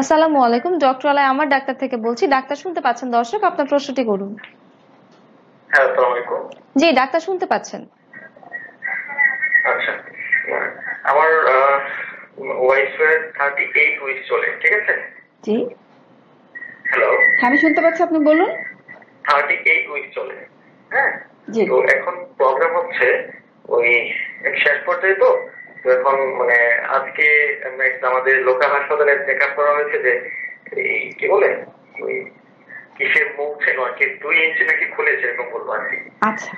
আসসালামু আলাইকুম, ডক্টর আলাই আমার ডাক্তার থেকে বলছি। ডাক্তার শুনতে পাচ্ছেন? দর্শক আপনার প্রশ্নটি করুন। হ্যাঁ, আসসালামু আলাইকুম। জি ডাক্তার শুনতে পাচ্ছেন। আচ্ছা, আমার ওয়াইফের 38 উইকস চলে, ঠিক আছে? জি হ্যালো, আমি শুনতে পাচ্ছি, আপনি বলুন। 38 উইকস চলে, হ্যাঁ। জি। তো এখন প্রবলেম হচ্ছে ওই শেষ পর্যায়ে, তো এখন মানে আজকে আমাদের লোকাল হাসপাতালে চেক আপ করা হয়েছে যে এই কি বলে ওই কিসের মুখ ছিল আর কি 2 ইঞ্চি নাকি খুলেছে, এরকম বলবো আর কি। আচ্ছা।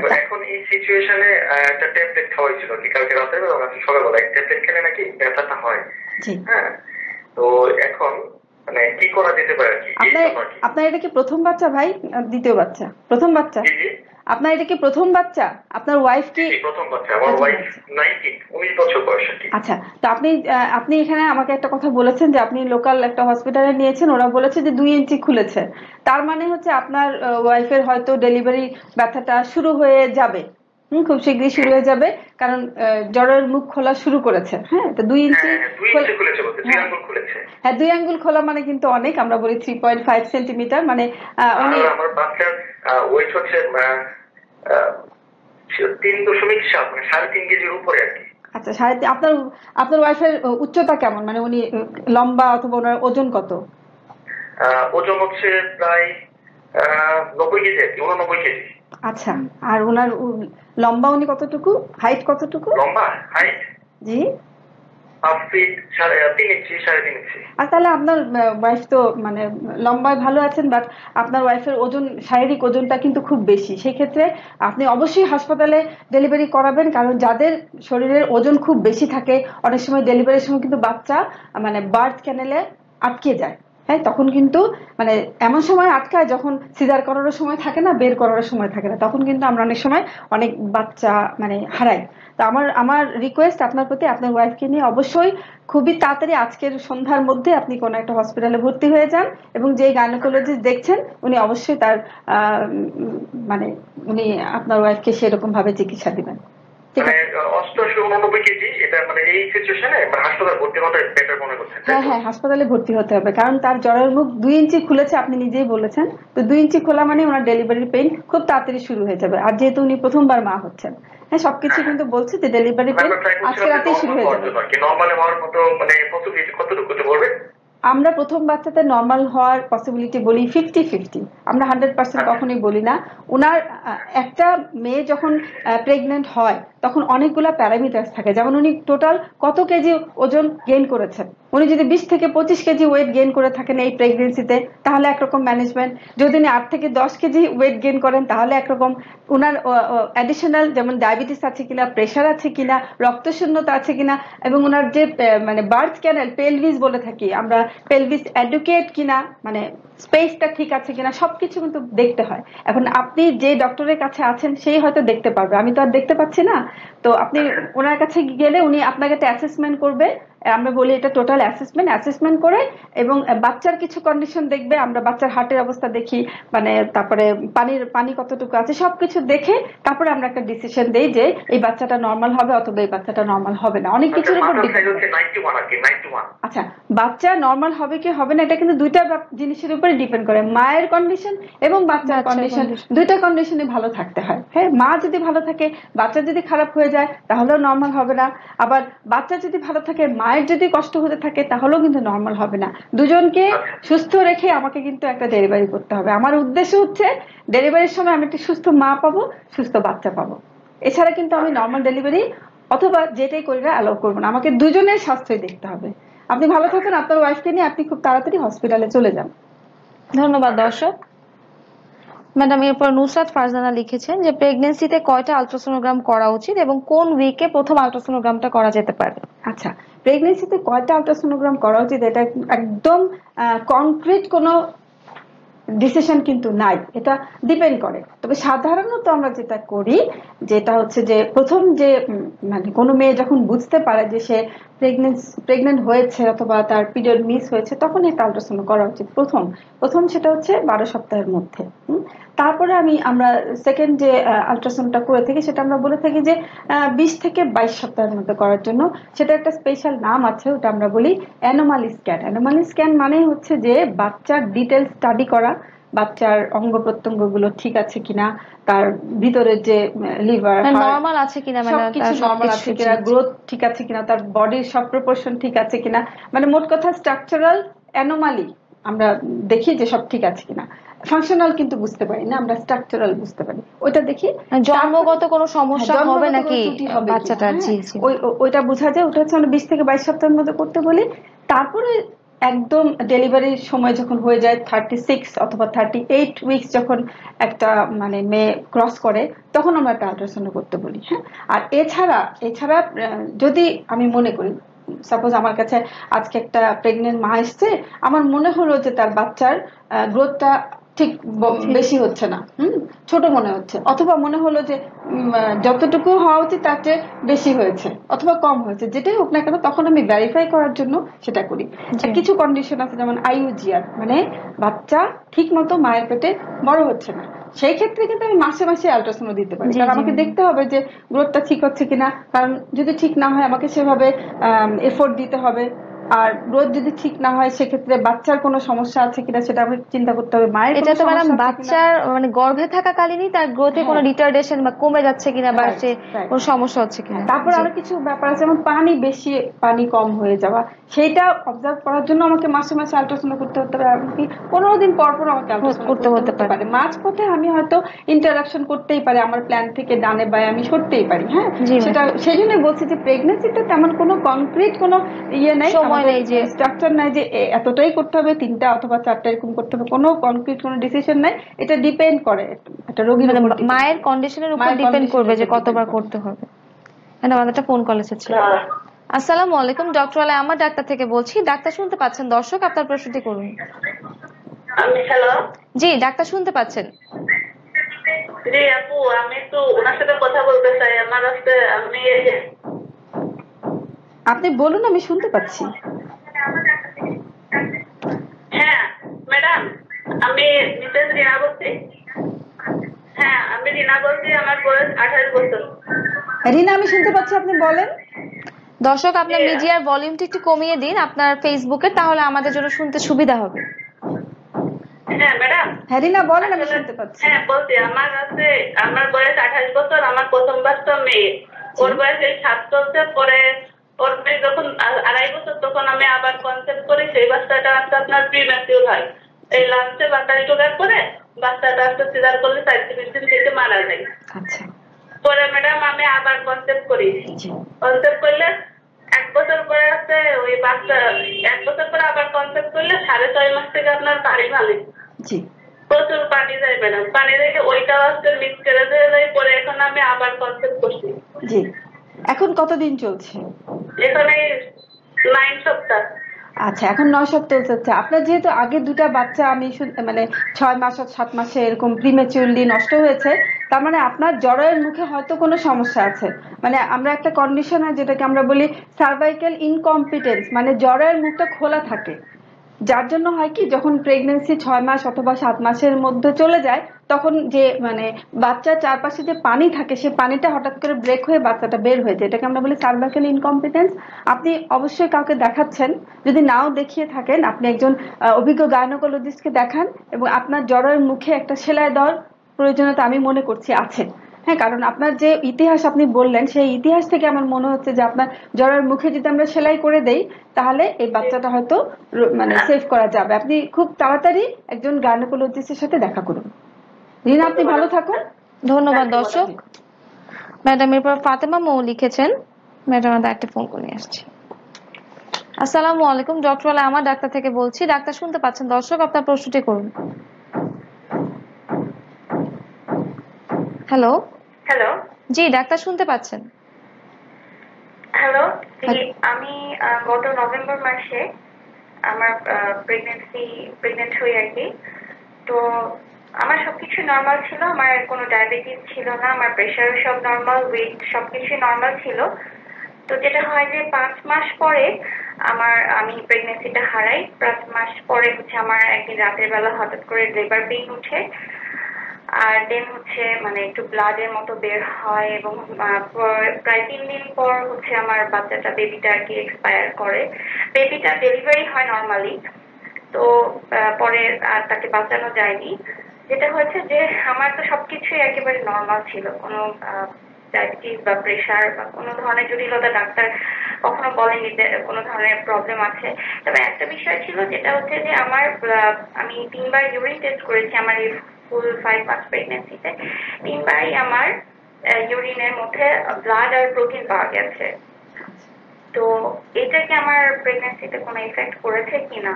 তো এখন এই সিচুয়েশনে একটা ট্যাবলেট খাওয়াইছিল কি কালকে রাতে এবং আজকে সকালবেলা একটা ট্যাবলেট খেলে নাকি ব্যথাটা হয়। হ্যাঁ, তো এখন মানে কি করা যেতে পারে আর কি? আপনার এটা কি প্রথম বাচ্চা ভাই, দ্বিতীয় বাচ্চা? প্রথম বাচ্চা আপনার, এটা কি প্রথম বাচ্চা? আপনার ওয়াইফ কি? প্রথম বাচ্চা, আমার ওয়াইফ 19 বছর বয়স আর কি। আচ্ছা, তো আপনি এখানে আমাকে একটা কথা বলেছেন যে আপনি লোকাল একটা হসপিটালে নিয়েছেন, ওরা বলেছে যে 2 ইঞ্চি খুলেছে। তার মানে হচ্ছে আপনার ওয়াইফের হয়তো ডেলিভারি ব্যথাটা শুরু হয়ে যাবে, খুব শীঘ্রই শুরু হয়ে যাবে, কারণ জ্বরের মুখ খোলা শুরু করেছে। হ্যাঁ, তো 2 ইঞ্চি খুলেছে বলতে 2 আঙ্গুল খুলেছে। হ্যাঁ, 2 আঙ্গুল খোলা মানে কিন্তু অনেক, আমরা বলি 3.5 সেন্টিমিটার, মানে আমার বাচ্চার ওয়েট হচ্ছে 3.7, মানে 3.5 কেজির উপরে আর কি। আচ্ছা, আপনার ওয়াইফের উচ্চতা কেমন, মানে উনি লম্বা অথবা ওনার ওজন কত? ওজন হচ্ছে প্রায় 90 কেজি আর কি, 89 কেজি। আচ্ছা, আর ওনার লম্বা উনি কতটুকু, হাইট কতটুকু? লম্বা হাইট জি 5 ফিট 3.5 ইঞ্চি 3.5 ইঞ্চি। আর তাহলে আপনার ওয়াইফ তো মানে লম্বায় ভালো আছেন, বাট আপনার ওয়াইফের ওজন, শারীরিক ওজনটা কিন্তু খুব বেশি। সেই ক্ষেত্রে আপনি অবশ্যই হাসপাতালে ডেলিভারি করাবেন, কারণ যাদের শরীরের ওজন খুব বেশি থাকে অনেক সময় ডেলিভারির সময় কিন্তু বাচ্চা মানে বার্থ ক্যানেলে আটকে যায়। হ্যাঁ, তখন কিন্তু মানে এমন সময় আটকায় যখন সিজার করার সময় থাকে না, বের করার সময় থাকে না, তখন কিন্তু আমরা অনেক সময় অনেক বাচ্চা মানে হারাই। তো আমার রিকোয়েস্ট আপনার প্রতি, আপনার ওয়াইফকে নিয়ে অবশ্যই খুবই তাড়াতাড়ি আজকের সন্ধ্যার মধ্যে আপনি কোনো একটা হসপিটালে ভর্তি হয়ে যান, এবং যে গাইনোকোলজিস্ট দেখছেন উনি অবশ্যই তার মানে উনি আপনার ওয়াইফকে সেরকম ভাবে চিকিৎসা দিবেন। ঠিক মানে আছে 88 কেজি, এটা মানে এই সিচুয়েশনে হাসপাতালে ভর্তি হতে বেটার মনে করছেন? হ্যাঁ হ্যাঁ, হাসপাতালে ভর্তি হতে হবে, কারণ তার জ্বরের মুখ 2 ইঞ্চি খুলেছে, আপনি নিজেই বলেছেন। তো 2 ইঞ্চি খোলা মানে ওনার ডেলিভারি পেইন খুব তাড়াতাড়ি শুরু হয়ে যাবে। আর যেহেতু উনি প্রথমবার মা হচ্ছেন, হ্যাঁ সবকিছু কিন্তু বলছে যে ডেলিভারি পেইন আজকে রাতেই শুরু হয়ে যাবে। নরমাল হওয়ার মতো মানে পসিবিলিটি কতটুকু বলবে? আমরা প্রথম বাচ্চাতে নর্মাল হওয়ার পসিবিলিটি বলি 50-50, আমরা 100% কখনোই বলি না। ওনার একটা মেয়ে যখন প্রেগনেন্ট হয় তখন অনেকগুলা প্যারামিটার্স থাকে, যেমন উনি টোটাল কত কেজি ওজন গেইন করেছেন। উনি যদি 20 থেকে 25 কেজি ওয়েট গেইন করে থাকেন এই প্রেগনেন্সিতে, তাহলে একরকম ম্যানেজমেন্ট। যদি উনি 8 থেকে 10 কেজি ওয়েট গেইন করেন তাহলে একরকম। ওনার অ্যাডিশনাল যেমন ডায়াবেটিস আছে কিনা, প্রেশার আছে কিনা, রক্তশূন্যতা আছে কিনা, এবং ওনার যে মানে বার্থ ক্যানেল পেলভিস বলে থাকি আমরা, পেলভিস এডুকেট কিনা, মানে স্পেসটা ঠিক আছে কিনা, সবকিছু কিন্তু দেখতে হয়। এখন আপনি যে ডক্টরের কাছে আছেন সেই হয়তো দেখতে পারবে, আমি তো আর দেখতে পাচ্ছি না। তো আপনি ওনার কাছে গেলে উনি আপনাকে একটা অ্যাসেসমেন্ট করবে, আমরা বলি এটা টোটাল অ্যাসেসমেন্ট করে, এবং বাচ্চার কিছু কন্ডিশন দেখবে, আমরা বাচ্চার হার্টের অবস্থা দেখি, মানে তারপরে পানি কতটুকু আছে সবকিছু দেখে তারপরে আমরা একটা ডিসিশন দেই যে এই বাচ্চাটা নর্মাল হবে অথবা এই বাচ্চাটা নর্মাল হবে না। অনেক কিছুর উপর ডিপেন্ড করে। আচ্ছা, বাচ্চা নর্মাল হবে কি হবে না এটা কিন্তু দুইটা জিনিসের উপরে ডিপেন্ড করে, মায়ের কন্ডিশন এবং বাচ্চার কন্ডিশন। দুইটা কন্ডিশনে ভালো থাকতে হয়। হ্যাঁ, মা যদি ভালো থাকে, বাচ্চা যদি খারাপ হয়ে যায় তাহলেও নর্মাল হবে না। আবার বাচ্চা যদি ভালো থাকে, মায়ের যদি কষ্ট হতে থাকে তাহলেও কিন্তু নর্মাল হবে না। দুজনকে সুস্থ রেখে আমাকে কিন্তু একটা ডেলিভারি করতে হবে। আমার উদ্দেশ্য হচ্ছে ডেলিভারির সময় আমি একটা সুস্থ মা পাবো, সুস্থ বাচ্চা পাবো। এছাড়া কিন্তু আমি নর্মাল ডেলিভারি অথবা যেটাই করি না অ্যালাউ করবো না, আমাকে দুজনের স্বাস্থ্যই দেখতে হবে। আপনি ভালো থাকেন, আপনার ওয়াইফকে নিয়ে আপনি খুব তাড়াতাড়ি হসপিটালে চলে যান। ধন্যবাদ দর্শক। ম্যাডাম, এরপর নুসরাত ফারজানা লিখেছেন যে প্রেগনেন্সিতে কয়টা আলট্রাসোনোগ্রাম করা উচিত এবং কোন উইকে প্রথম আলট্রাসোনোগ্রামটা করা যেতে পারে? আচ্ছা, প্রেগনেন্সিতে কয়টা আলট্রাসোনোগ্রাম করা উচিত এটা একদম কনক্রিট কোনো ডিসিশন কিন্তু নাই, এটা ডিপেন্ড করে। তবে সাধারণত আমরা যেটা করি যেটা হচ্ছে যে প্রথম যে মানে কোনো মেয়ে যখন বুঝতে পারে যে সে প্রেগনেন্ট হয়েছে অথবা তার পিরিয়ড মিস হয়েছে তখন একটা আলট্রাসাউন্ড করা উচিত। প্রথম সেটা হচ্ছে 12 সপ্তাহের মধ্যে। তারপরে আমরা সেকেন্ড যে আলট্রাসাউন্ডটা করে থাকি সেটা আমরা বলে থাকি যে 20 থেকে 22 সপ্তাহের মধ্যে করার জন্য। সেটা একটা স্পেশাল নাম আছে, ওটা আমরা বলি অ্যানোমালি স্ক্যান। অ্যানোমালি স্ক্যান মানে হচ্ছে যে বাচ্চার ডিটেল স্টাডি করা, বাচ্চার অঙ্গ প্রত্যঙ্গ গুলো ঠিক আছে কিনা, তার ভিতরে যে লিভার নরমাল আছে কিনা, মানে সবকিছু নরমাল আছে কিনা, গ্রোথ ঠিক আছে কিনা, তার বডির সব প্রপোর্শন ঠিক আছে কিনা, মানে মোট কথা স্ট্রাকচারাল অ্যানোমালি আমরা দেখি যে সব ঠিক আছে কিনা। ফাংশনাল কিন্তু বুঝতে পারি না, আমরা স্ট্রাকচারাল বুঝতে পারি, ওইটা দেখি। জন্মগত কোনো সমস্যা হবে নাকি বাচ্চাটার, ওইটা বোঝা যায়। ওটা হচ্ছে আমরা 20 থেকে 22 সপ্তাহের মধ্যে করতে বলি। তারপরে একদম ডেলিভারির সময় যখন হয়ে যায় 36 অথবা 38 উইকস, যখন একটা মানে মেয়ে ক্রস করে তখন আমরা একটা আল্ট্রাসাউন্ড করতে বলি। হ্যাঁ, আর এছাড়া যদি আমি মনে করি সাপোজ আমার কাছে আজকে একটা প্রেগনেন্ট মা এসছে, আমার মনে হলো যে তার বাচ্চার গ্রোথটা ঠিক বেশি হচ্ছে না, ছোট মনে হচ্ছে, অথবা মনে হলো যে যতটুকু হওয়া উচিত তার চেয়ে বেশি হয়েছে অথবা কম হয়েছে, যেটাই হোক না কেন, তখন আমি ভেরিফাই করার জন্য সেটা করি। কিছু কন্ডিশন আছে যেমন আইইউজিআর, মানে বাচ্চা ঠিক মতো মায়ের পেটে বড় হচ্ছে না, সেই ক্ষেত্রে কিন্তু আমি মাসে মাসে আল্ট্রাসাউন্ড দিতে পারি, কারণ আমাকে দেখতে হবে যে গ্রোথটা ঠিক হচ্ছে কিনা। কারণ যদি ঠিক না হয় আমাকে সেভাবে এফোর্ট দিতে হবে। আর গ্রোথ যদি ঠিক না হয় সেক্ষেত্রে বাচ্চার কোনো সমস্যা আছে কিনা সেটা আমাকে চিন্তা করতে হবে। মায়ের এটা তো ম্যাডাম বাচ্চার মানে গর্ভে থাকাকালীনই তার গ্রোথে কোনো রিটার্ডেশন বা কমে যাচ্ছে কিনা বা কোনো সমস্যা হচ্ছে কিনা। তারপর আরো কিছু ব্যাপার আছে, যেমন পানি বেশি পানি কম হয়ে যাওয়া, সেইটা অবজার্ভ করার জন্য আমাকে মাসে মাসে আল্ট্রাসাউন্ড করতে হতে পারে, এমনকি 15 দিন পর পর আমাকে আল্ট্রাসাউন্ড করতে হতে পারে। মাঝপথে আমি হয়তো ইন্টারাকশন করতেই পারি, আমার প্ল্যান থেকে ডানে বায়ে আমি সরতেই পারি। হ্যাঁ, সেটা সেই জন্য বলছি যে প্রেগনেন্সিতে তেমন কোনো কনক্রিট কোনো ইয়ে নাই, স্ট্রাকচার নাই যে এতটাই করতে হবে, 3টা অথবা 4টা এরকম করতে হবে, কোনো কনক্রিট কোনো ডিসিশন নাই। এটা ডিপেন্ড করে একটা রোগীর উপর, মায়ের কন্ডিশনের উপর ডিপেন্ড করবে যে কতবার করতে হবে। আমাদের একটা ফোন কল এসেছে। আসসালামু আলাইকুম, ডক্টর আলাই আমার ডাক্তার থেকে বলছি। ডাক্তার শুনতে পাচ্ছেন? দর্শক আপনার প্রশ্নটি করুন। হ্যালো, জি ডাক্তার শুনতে পাচ্ছেন? জি আপু, আমি একটু ওনার সাথে কথা বলতে চাই। আমার কাছে আপনি বলুন, আমি শুনতে পাচ্ছি। হ্যাঁ ম্যাডাম, আমি মিসেস রিনা বলছি। হ্যাঁ, আমি রিনা বলছি, আমার বয়স 28 বছর। রিনা, আমি শুনতে পাচ্ছি, আপনি বলেন। দর্শক, আপনার মিডিয়ার ভলিউমটা একটু কমিয়ে দিন আপনার ফেসবুকে, তাহলে আমাদের জন্য শুনতে সুবিধা হবে। হ্যাঁ ম্যাডাম। হ্যাঁ রিনা বলেন, আমি শুনতে পাচ্ছি। হ্যাঁ বলছি, আমার বয়স 28 বছর, আমার প্রথম বাচ্চা মেয়ে। ওর বয়স 7 চলছে। পরে ওর বয়স যখন 2.5 বছর, তখন আমি আবার কনসেপ্ট করি। সেই বাচ্চাটা আসতে আপনার প্রিম্যাচিউর হয়। এই লাস্টে বাচ্চাটি ঢোকার পরে বাচ্চাটা আসতে সিজার করলে 4 দিন থেকে মারা যায়। আচ্ছা। পরে ম্যাডাম আমি আবার কনসেপ্ট করি। কনসেপ্ট করলে 1 বছর পরে আছে ওই বাচ্চা, 1 বছর পরে আবার কনসেপ্ট করলে 6.5 মাস থেকে আপনার পানি ভালো। জি। প্রচুর পানি যায় ম্যাডাম। পানি রেখে ওইটাও আসতে মিস করে যায়। পরে এখন আমি আবার কনসেপ্ট করছি। জি। এখন কতদিন চলছে? এখানে 9 সপ্তাহ। আচ্ছা, এখন 9 সপ্তাহ চলছে। আপনার যেহেতু আগে দুটা বাচ্চা আমি মানে 6 মাস আর 7 মাসে এরকম প্রিমেচুরলি নষ্ট হয়েছে, তার মানে আপনার জরায়ুর মুখে হয়তো কোনো সমস্যা আছে। মানে আমরা একটা কন্ডিশন হয় যেটাকে আমরা বলি সার্ভাইকাল ইনকম্পিটেন্স, মানে জরায়ুর মুখটা খোলা থাকে, যার জন্য হয় কি যখন প্রেগনেন্সি 6 মাস অথবা 7 মাসের মধ্যে চলে যায়, তখন যে মানে বাচ্চার চারপাশে যে পানি থাকে, সে পানিটা হঠাৎ করে ব্রেক হয়ে বাচ্চাটা বের হয়ে যায়, এটাকে আমরা বলি সার্ভাইকাল ইনকম্পিটেন্স। আপনি অবশ্যই কাউকে দেখাচ্ছেন, যদি নাও দেখিয়ে থাকেন আপনি একজন অভিজ্ঞ গাইনোকোলজিস্টকে দেখান, এবং আপনার জরায়ুর মুখে একটা সেলাই দেওয়ার প্রয়োজনীয়তা আমি মনে করছি আছে। হ্যাঁ, কারণ আপনার যে ইতিহাস আপনি বললেন, সেই ইতিহাস থেকে আমার মনে হচ্ছে যে আপনার জরায়ুর মুখে যদি আমরা সেলাই করে দেই, তাহলে এই বাচ্চাটা হয়তো মানে সেভ করা যাবে। আপনি খুব তাড়াতাড়ি একজন গাইনোকোলজিস্টের সাথে দেখা করুন। রিনা, আপনি ভালো থাকুন। ধন্যবাদ দর্শক। ম্যাডাম, এরপর ফাতেমা মৌ লিখেছেন। ম্যাডাম, আমাদের একটা ফোন করে নিয়ে আসছি। আসসালামু আলাইকুম, ডক্টর আলা আমার ডাক্তার থেকে বলছি। ডাক্তার শুনতে পাচ্ছেন? দর্শক, আপনার প্রশ্নটি করুন। হ্যালো। হ্যালো। জি ডাক্তার, শুনতে পাচ্ছেন? হ্যালো। আমি গত নভেম্বর মাসে আমার প্রেগনেন্ট হই আর কি। তো আমার সবকিছু নর্মাল ছিল, আমার কোনো ডায়াবেটিস ছিল না, আমার প্রেশার সব নর্মাল, ওয়েট সবকিছু নর্মাল ছিল। তো যেটা হয় যে 5 মাস পরে আমি প্রেগনেন্সিটা হারাই। 5 মাস পরে হচ্ছে আমার একদিন রাতের বেলা হঠাৎ করে লেবার পেইন উঠে, আর দেন হচ্ছে মানে একটু ব্লাডের মতো বের হয়, এবং প্রায় 3 দিন পর হচ্ছে আমার বাচ্চাটা, বেবিটা আর কি এক্সপায়ার করে। বেবিটা ডেলিভারি হয় নর্মালি, তো পরে আর তাকে বাঁচানো যায়নি। যেটা হয়েছে যে আমার তো সবকিছুই একেবারে নর্মাল ছিল, কোনো ডায়াবেটিস বা প্রেশার বা কোনো ধরনের জটিলতা ডাক্তার কখনো বলেনি যে কোনো ধরনের প্রবলেম আছে। তবে একটা বিষয় ছিল, যেটা হচ্ছে যে আমি 3 বার ইউরিন টেস্ট করেছি আমার এই ফুল 5 মাস প্রেগনেন্সিতে। 3 বারই আমার ইউরিনের মধ্যে ব্লাড আর প্রোটিন পাওয়া গেছে। তো এটা কি আমার প্রেগনেন্সিতে কোনো ইফেক্ট করেছে কিনা,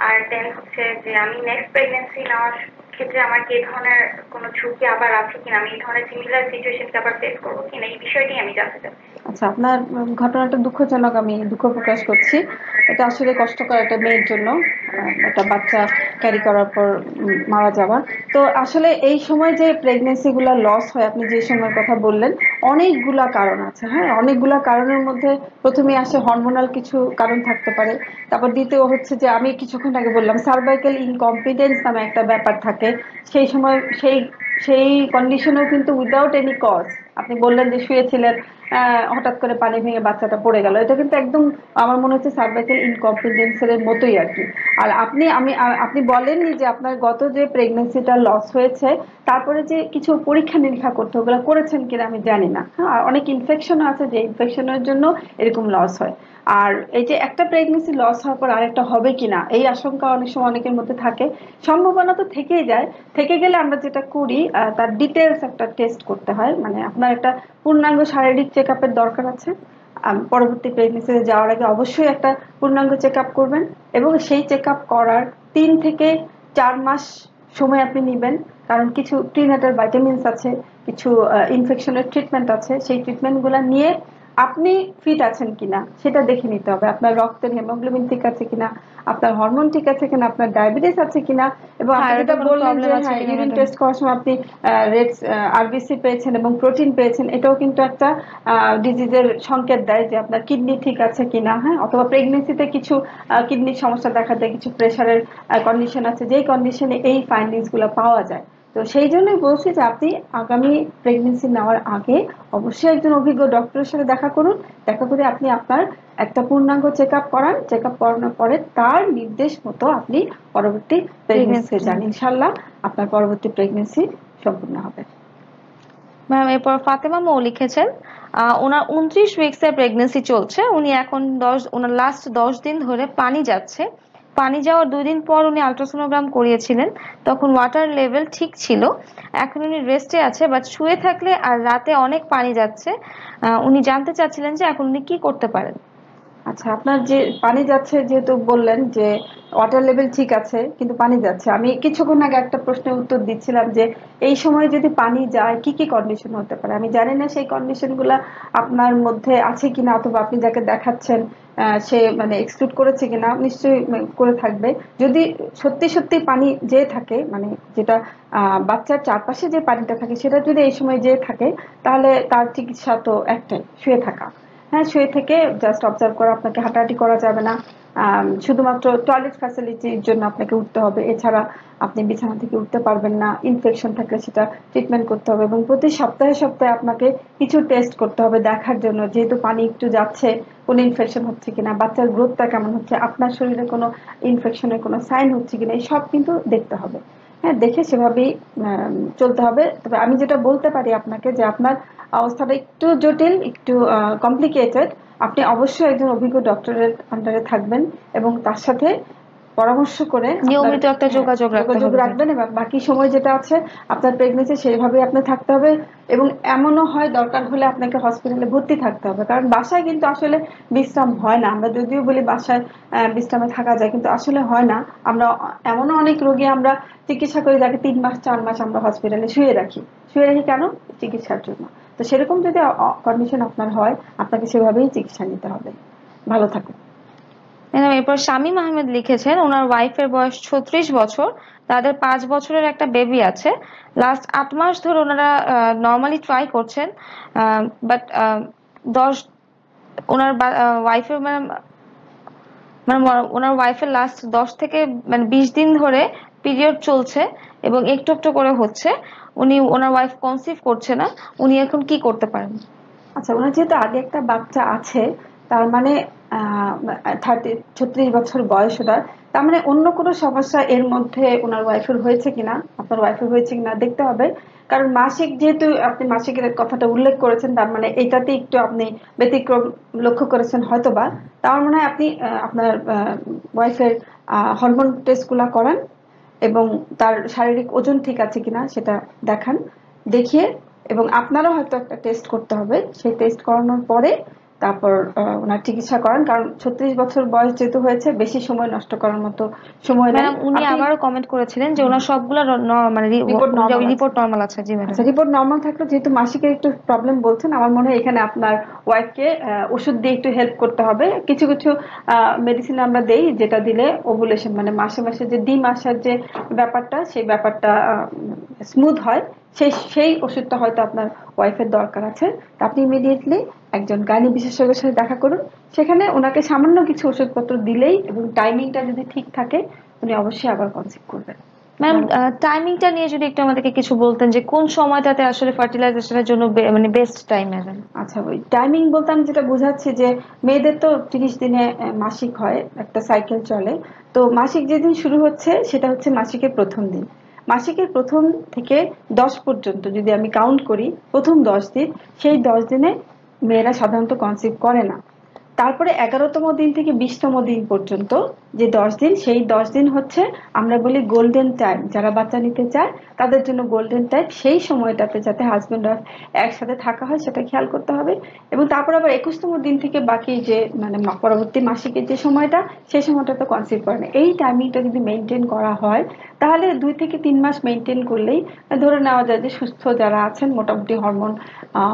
আর দেন হচ্ছে যে আমি নেক্সট প্রেগনেন্সি নেওয়ার ক্ষেত্রে আমার কি ধরনের কোনো ঝুঁকি আবার আছে কিনা, আমি এই ধরনের সিমিলার সিচুয়েশনকে আবার ফেস করবো কিনা, এই বিষয়টি আমি জানতে চাচ্ছি। আচ্ছা, আপনার ঘটনাটা দুঃখজনক, আমি দুঃখ প্রকাশ করছি। এটা আসলে কষ্টকর একটা মেয়ের জন্য, একটা বাচ্চা ক্যারি করার পর মারা যাওয়া। তো আসলে এই সময় যে প্রেগনেন্সি গুলা লস হয়, আপনি যে সময়ের কথা বললেন, অনেকগুলা কারণ আছে। হ্যাঁ, অনেকগুলা কারণের মধ্যে প্রথমে আসে হরমোনাল কিছু কারণ থাকতে পারে। তারপর দ্বিতীয় হচ্ছে যে আমি কিছুক্ষণ আগে বললাম সার্ভাইকাল ইনকম্পিটেন্স নামে একটা ব্যাপার থাকে। সেই সময় সেই কন্ডিশনেও কিন্তু উইদাউট এনি কজ, আপনি বললেন যে শুয়েছিলেন, হঠাৎ করে পানি ভেঙে বাচ্চাটা পড়ে গেল, এটা কিন্তু একদম আমার মনে হচ্ছে সার্ভাইকাল ইনকম্পিটেন্সের মতোই আর কি। আর আপনি বলেননি যে আপনার গত যে প্রেগনেন্সিটা লস হয়েছে, তারপরে যে কিছু পরীক্ষা নিরীক্ষা করতে, ওগুলো করেছেন কিনা আমি জানি না। হ্যাঁ, আর অনেক ইনফেকশন আছে, যে ইনফেকশনের জন্য এরকম লস হয়। আর এই যে একটা প্রেগনেন্সি লস হওয়ার পর আরেকটা হবে কিনা, এই আশঙ্কা অনেক সময় অনেকের মধ্যে থাকে। সম্ভাবনা তো থেকেই যায়। থেকে গেলে আমরা যেটা করি, তার ডিটেলস একটা টেস্ট করতে হয়। মানে আপনার একটা পূর্ণাঙ্গ শারীরিক চেক আপের দরকার আছে। পরবর্তী প্রেগনেন্সিতে যাওয়ার আগে অবশ্যই একটা পূর্ণাঙ্গ চেক আপ করবেন, এবং সেই চেক আপ করার 3 থেকে 4 মাস সময় আপনি নেবেন। কারণ কিছু প্রিনেটাল ভাইটামিনস আছে, কিছু ইনফেকশনের ট্রিটমেন্ট আছে, সেই ট্রিটমেন্টগুলো নিয়ে আপনি ফিট আছেন কিনা সেটা দেখে নিতে হবে। আপনার রক্তের হিমোগ্লোবিন ঠিক আছে কিনা, আপনার হরমোন ঠিক আছে কিনা, আপনার ডায়াবেটিস আছে কিনা, এবং আপনি যেটা বললেন যে হ্যাঁ, ইউরিন টেস্ট করার সময় আপনি রেড আরবিসি পেয়েছেন এবং প্রোটিন পেয়েছেন, এটাও কিন্তু একটা ডিজিজের সংকেত দেয় যে আপনার কিডনি ঠিক আছে কিনা। হ্যাঁ, অথবা প্রেগনেন্সিতে কিছু কিডনির সমস্যা দেখা দেয়, কিছু প্রেশারের কন্ডিশন আছে, যেই কন্ডিশনে এই ফাইন্ডিংস গুলো পাওয়া যায়। তো সেই জন্যই বলছি যে আপনি আগামী প্রেগনেন্সি নেওয়ার আগে অবশ্যই একজন অভিজ্ঞ ডক্টরের সাথে দেখা করুন, দেখা করে আপনি আপনার একটা পূর্ণাঙ্গ চেক আপ করান, চেক আপ করানোর পরে তার নির্দেশ মতো আপনি পরবর্তী প্রেগনেন্সি যান, ইনশাল্লাহ আপনার পরবর্তী প্রেগনেন্সি সম্পূর্ণ হবে। ম্যাম এরপর ফাতেমা মৌ লিখেছেন ওনার 29 উইকস এর প্রেগনেন্সি চলছে, উনি এখন ওনার লাস্ট 10 দিন ধরে পানি যাচ্ছে, পানি যাওয়ার 2 দিন পর উনি আলট্রাসোনোগ্রাম করিয়েছিলেন, তখন ওয়াটার লেভেল ঠিক ছিল, এখন উনি রেস্টে আছে, বাট শুয়ে থাকলে আর রাতে অনেক পানি যাচ্ছে, উনি জানতে চাচ্ছিলেন যে এখন উনি কি করতে পারেন। আচ্ছা, আপনার যে পানি যাচ্ছে যেহেতু বললেন যে ওয়াটার লেভেল ঠিক আছে কিন্তু পানি যাচ্ছে, আমি কিছুক্ষণ আগে একটা প্রশ্নের উত্তর দিচ্ছিলাম যে এই সময় যদি পানি যায় কি কি কন্ডিশন হতে পারে। আমি জানি না সেই কন্ডিশন গুলা আপনার মধ্যে আছে কিনা, অথবা আপনি যাকে দেখাচ্ছেন সে মানে এক্সক্লুড করেছে কিনা, নিশ্চয়ই করে থাকবে। যদি সত্যি সত্যি পানি যেয়ে থাকে, মানে যেটা বাচ্চার চারপাশে যে পানিটা থাকে সেটা যদি এই সময় যেয়ে থাকে, তাহলে তার চিকিৎসা তো একটাই, শুয়ে থাকা। হ্যাঁ, শুয়ে থেকে জাস্ট অবজার্ভ করা, আপনাকে হাঁটাহাঁটি করা যাবে না, শুধুমাত্র টয়লেট ফ্যাসিলিটির জন্য আপনাকে উঠতে হবে, এছাড়া আপনি বিছানা থেকে উঠতে পারবেন না। ইনফেকশন থাকলে সেটা ট্রিটমেন্ট করতে হবে এবং প্রতি সপ্তাহে সপ্তাহে আপনাকে কিছু টেস্ট করতে হবে দেখার জন্য, যেহেতু পানি একটু যাচ্ছে কোনো ইনফেকশন হচ্ছে কিনা, বাচ্চার গ্রোথটা কেমন হচ্ছে, আপনার শরীরে কোনো ইনফেকশনের কোনো সাইন হচ্ছে কিনা, এই সব কিন্তু দেখতে হবে। হ্যাঁ, দেখে সেভাবেই চলতে হবে। তবে আমি যেটা বলতে পারি আপনাকে যে আপনার অবস্থাটা একটু জটিল, একটু কমপ্লিকেটেড, আপনি অবশ্যই একজন অভিজ্ঞ ডক্টরের আন্ডারে থাকবেন এবং তার সাথে পরামর্শ করে নিয়মিত একটা যোগাযোগ রাখবেন, এবং বাকি সময় যেটা আছে আপনার প্রেগনেন্সি সেইভাবে আপনি থাকতে হবে। এবং এমনও হয় দরকার হলে আপনাকে হসপিটালে ভর্তি থাকতে হবে, কারণ বাসায় কিন্তু আসলে বিশ্রাম হয় না। আমরা যদিও বলি বাসায় বিশ্রামে থাকা যায়, কিন্তু আসলে হয় না। আমরা এমনও অনেক রোগী আমরা চিকিৎসা করি যাকে 3 মাস 4 মাস আমরা হসপিটালে শুয়ে রাখি কেন? চিকিৎসার জন্য। তো সেরকম যদি কন্ডিশন আপনার হয়, আপনাকে সেভাবেই চিকিৎসা নিতে হবে। ভালো থাকুন। এরপর শামীম আহমেদ লিখেছেন ওনার ওয়াইফের বয়স 36 বছর, তাদের 5 বছরের একটা বেবি আছে, লাস্ট 8 মাস ধরে ওনারা নর্মালি ট্রাই করছেন, বাট 10 ওনার ওয়াইফের মানে ওনার ওয়াইফের লাস্ট 10 থেকে 20 দিন ধরে পিরিয়ড চলছে এবং একটু একটু করে হচ্ছে, ওনার ওয়াইফ কনসিভ করছে না, উনি এখন কি করতে পারেন? আচ্ছা, ওনার যেহেতু আগে একটা বাচ্চা আছে, তার মানে 36 বছর বয়স ওনার, তার মানে অন্য কোনো সমস্যা এর মধ্যে ওনার ওয়াইফের হয়েছে কিনা, আপনার ওয়াইফের হয়েছে কিনা দেখতে হবে। কারণ মাসিক, যেহেতু আপনি মাসিকের কথাটা উল্লেখ করেছেন, তার মানে এটাতে একটু আপনি ব্যতিক্রম লক্ষ্য করেছেন হয়তোবা। তার মানে আপনি আপনার ওয়াইফের হরমোন টেস্ট গুলা করান এবং তার শারীরিক ওজন ঠিক আছে কিনা সেটা দেখান, দেখিয়ে, এবং আপনারও হয়তো একটা টেস্ট করতে হবে, সেই টেস্ট করানোর পরে তারপর ওনার চিকিৎসা করান। কারণ 36 বছর বয়স যেহেতু হয়েছে, বেশি সময় নষ্ট করার মতো সময় নেই। উনি আবারও কমেন্ট করেছিলেন যে ওনার সবগুলো মানে রিপোর্ট নরমাল আছে। জি ম্যাডাম, আচ্ছা, রিপোর্ট নরমাল থাকলে, যেহেতু মাসিকের একটু প্রবলেম বলছেন, আমার মনে হয় এখানে আপনার ওয়াইফকে ওষুধ দিয়ে একটু হেল্প করতে হবে। কিছু কিছু মেডিসিন আমরা দেই, যেটা দিলে ওভুলেশন মানে মাসে মাসে যে ডিম আসার যে ব্যাপারটা, সেই ব্যাপারটা স্মুথ হয়। সেই ওষুধটা হয়তো আপনার ওয়াইফের দরকার আছে। আপনি ইমিডিয়েটলি একজন গাইনি বিশেষজ্ঞের সাথে দেখা করুন, সেখানে ওনাকে সামান্য কিছু ওষুধপত্র দিলেই এবং টাইমিংটা যদি ঠিক থাকে, উনি অবশ্যই আবার কনসিভ করবেন। ম্যাম, টাইমিংটা নিয়ে যদি একটু আমাদেরকে কিছু বলতেন যে কোন সময়টাতে আসলে ফার্টিলাইজেশনের জন্য মানে বেস্ট টাইম ম্যাডাম? আচ্ছা, ওই টাইমিং বলতে আমি যেটা বোঝাচ্ছি যে মেয়েদের তো 30 দিনে মাসিক হয়, একটা সাইকেল চলে। তো মাসিক যেদিন শুরু হচ্ছে সেটা হচ্ছে মাসিকের প্রথম দিন। মাসিকের প্রথম থেকে 10 পর্যন্ত যদি আমি কাউন্ট করি, প্রথম 10 দিন, সেই 10 দিনে মেয়েরা সাধারণত কনসিভ করে না। তারপরে 11তম দিন থেকে 20তম দিন পর্যন্ত যে 10 দিন, সেই 10 দিন হচ্ছে আমরা বলি গোল্ডেন টাইম। যারা বাচ্চা নিতে চায় তাদের জন্য গোল্ডেন টাইম। সেই সময়টাতে যাতে হাজবেন্ড ওয়াইফ একসাথে থাকা হয় সেটা খেয়াল করতে হবে। এবং তারপর আবার 21তম দিন থেকে বাকি যে মানে পরবর্তী মাসিকের যে সময়টা, সেই সময়টা তো কনসিভ করে না। এই টাইমিংটা যদি মেনটেন করা হয়, তাহলে 2 থেকে 3 মাস মেনটেন করলেই ধরে নেওয়া যায় যে সুস্থ যারা আছেন, মোটামুটি হরমোন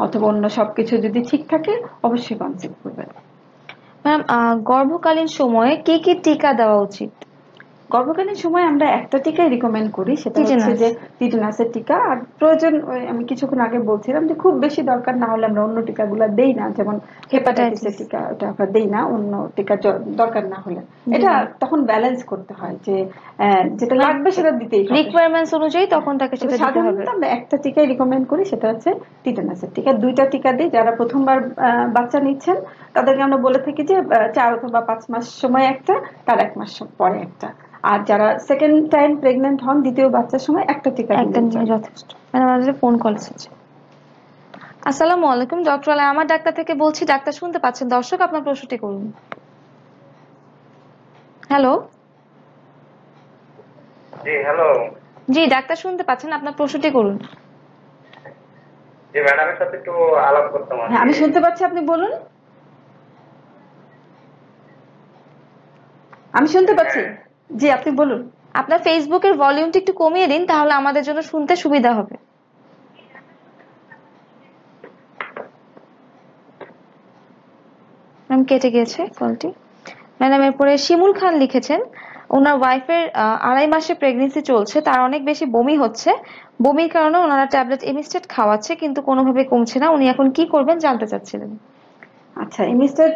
অথবা অন্য সবকিছু যদি ঠিক থাকে, অবশ্যই কনসিভ করবেন। ম্যাম, গর্ভকালীন সময়ে কি কি টিকা দেওয়া উচিত? গর্ভকালীন সময় আমরা একটা টিকাই রিকমেন্ড করি, সেটা হচ্ছে যে টিটেনাসের টিকা। আর প্রয়োজন আমি কিছুক্ষণ আগে বলছিলাম যে খুব বেশি দরকার না হলে আমরা অন্য টিকাগুলো দেই না, যেমন হেপাটাইটিসের টিকা ওটা আমরা দেই না অন্য টিকা দরকার না হলে। এটা তখন ব্যালেন্স করতে হয় যে যেটা লাগবে সেটা দিতেই হবে, রিকোয়ারমেন্টস অনুযায়ী তখন তাকে সেটা দিতে হবে। সাধারণত আমরা একটা টিকাই রিকমেন্ড করি, সেটা হচ্ছে টিটেনাসের টিকা। 2টা টিকা দিই। যারা প্রথমবার বাচ্চা নিচ্ছেন তাদেরকে আমরা বলে থাকি যে 4 অথবা 5 মাস সময় একটা, তার 1 মাস পরে একটা। আর যারা সেকেন্ড টাইম প্রেগন্যান্ট হন দ্বিতীয় বাচ্চার সময় একটা টিকা দিলেই যথেষ্ট। আমাদের ফোন কল এসেছে। আসসালামু আলাইকুম, ডক্টর আলাই আমার ডাক্তার থেকে বলছি। ডাক্তার শুনতে পাচ্ছেন? দর্শক আপনার প্রশ্নটি করুন। হ্যালো। জি হ্যালো। জি ডাক্তার শুনতে পাচ্ছেন, আপনার প্রশ্নটি করুন। জি ম্যাডামের সাথে একটু আলাপ করতাম। হ্যাঁ আমি শুনতে পাচ্ছি, আপনি বলুন। আমি শুনতে পাচ্ছি, জি আপনি বলুন। আপনার ফেসবুকের ভলিউমটি একটু কমিয়ে দিন, তাহলে আমাদের জন্য শুনতে সুবিধা হবে। ম্যাম কেটে গিয়েছে কলটি। ম্যাডাম এরপরে শিমুল খান লিখেছেন, ওনার ওয়াইফের 2.5 মাসে প্রেগনেন্সি চলছে, তার অনেক বেশি বমি হচ্ছে, বমির কারণে ওনারা ট্যাবলেট এমিস্টেট খাওয়াচ্ছে কিন্তু কোনোভাবে কমছে না, উনি এখন কি করবেন জানতে চাচ্ছিলেন। আচ্ছা, এমিস্টেট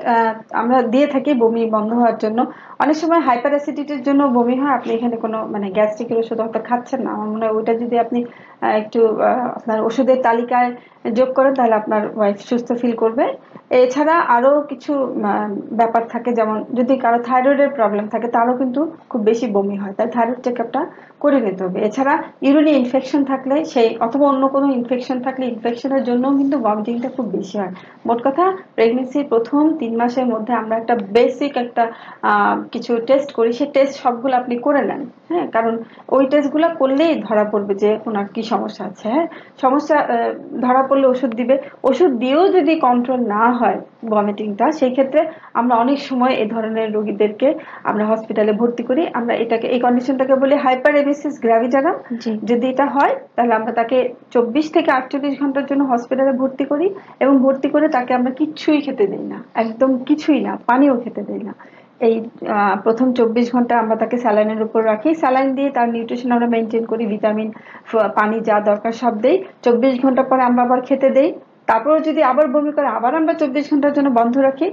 আমরা দিয়ে থাকি বমি বন্ধ হওয়ার জন্য। অনেক সময় হাইপার অ্যাসিডিটির জন্য বমি হয়, আপনি এখানে কোনো মানে গ্যাস্ট্রিকের ওষুধ হয়তো খাচ্ছেন না, আমার মনে হয় ওইটা যদি আপনি একটু আপনার ওষুধের তালিকায় যোগ করেন তাহলে আপনার ওয়াইফ সুস্থ ফিল করবে। এছাড়া আরো কিছু ব্যাপার থাকে, যেমন যদি কারো থাইরয়েডের প্রবলেম থাকে তারও কিন্তু খুব বেশি বমি হয়, তাই থাইরয়েড চেক আপটা করে নিতে হবে। এছাড়া ইউরিনে ইনফেকশন থাকলে সেই অথবা অন্য কোনো ইনফেকশন থাকলে ইনফেকশনের জন্য কিন্তু ভমিটিংটা খুব বেশি হয়। মোট কথা প্রেগনেন্সির প্রথম 3 মাসের মধ্যে আমরা একটা বেসিক একটা কিছু টেস্ট করি, সেই টেস্ট সবগুলো আপনি করে নেন। হ্যাঁ, কারণ ওই টেস্টগুলো করলেই ধরা পড়বে যে ওনার কি সমস্যা আছে। হ্যাঁ, সমস্যা ধরা পড়লে ওষুধ দিবে, ওষুধ দিয়েও যদি কন্ট্রোল না হয় ভমিটিংটা, সেই ক্ষেত্রে আমরা অনেক সময় এই ধরনের রোগীদেরকে আমরা হসপিটালে ভর্তি করি। আমরা এটাকে এই কন্ডিশনটাকে বলি হাইপার এমিসিস গ্র্যাভিটারাম। যদি এটা হয় তাহলে আমরা তাকে 24 থেকে 48 ঘন্টার জন্য হসপিটালে ভর্তি করি, এবং ভর্তি করে তাকে আমরা কিচ্ছুই খেতে দেই না, একদম কিছুই না, পানিও খেতে দেই না। এই প্রথম 24 ঘন্টা আমরা তাকে স্যালাইনের উপর রাখি, স্যালাইন দিয়ে তার নিউট্রিশন আমরা মেনটেন করি, ভিটামিন পানি যা দরকার সব দেই। 24 ঘন্টা পরে আমরা আবার খেতে দেই, তারপর যদি আবার বমি করে আবার আমরা 24 ঘন্টার জন্য বন্ধ রাখি।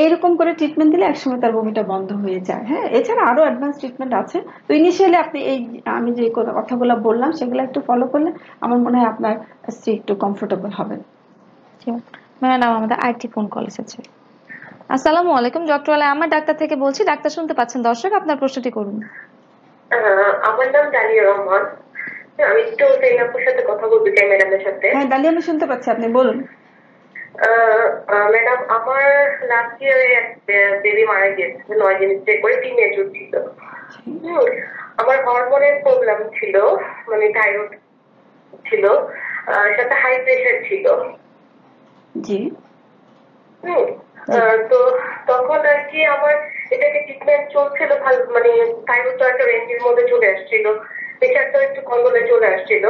এইরকম করে ট্রিটমেন্ট দিলে একসময় তার বমিটা বন্ধ হয়ে যায়। হ্যাঁ, এছাড়া আরো অ্যাডভান্স ট্রিটমেন্ট আছে। তো ইনিশিয়ালি আপনি এই আমি যে কথাগুলো বললাম সেগুলো একটু ফলো করলে আমার মনে হয় আপনার স্ত্রী একটু কমফোর্টেবল হবেন। ম্যাডাম আমাদের আরেকটি ফোন কল এসেছে। আসসালামু আলাইকুম, ডক্টর আলাই আমার ডাক্তার থেকে বলছি। ডাক্তার শুনতে পাচ্ছেন? দর্শক আপনার প্রশ্নটি করুন। আমার নাম ডালিয়া রহমান, আমি একটু আপনার সাথে কথা বলতে চাই ম্যাডামের সাথে। হ্যাঁ ডালিয়া, আমি শুনতে পাচ্ছি, আপনি বলুন। ম্যাডাম আমার লাস্ট ইয়ারে এক বেবি মারা গিয়েছে, 9 দিন করে টিনেজার ছিল। আমার হরমোনের প্রবলেম ছিল, মানে থাইরয়েড ছিল, সাথে হাই প্রেশার ছিল। জি। তো তখন আর কি আমার এটাকে ট্রিটমেন্ট চলছিল ভালো, মানে থাইরয়েডটা একটা রেঞ্জের মধ্যে চলে আসছিল, প্রেশারটা একটু কন্ট্রোলে চলে আসছিল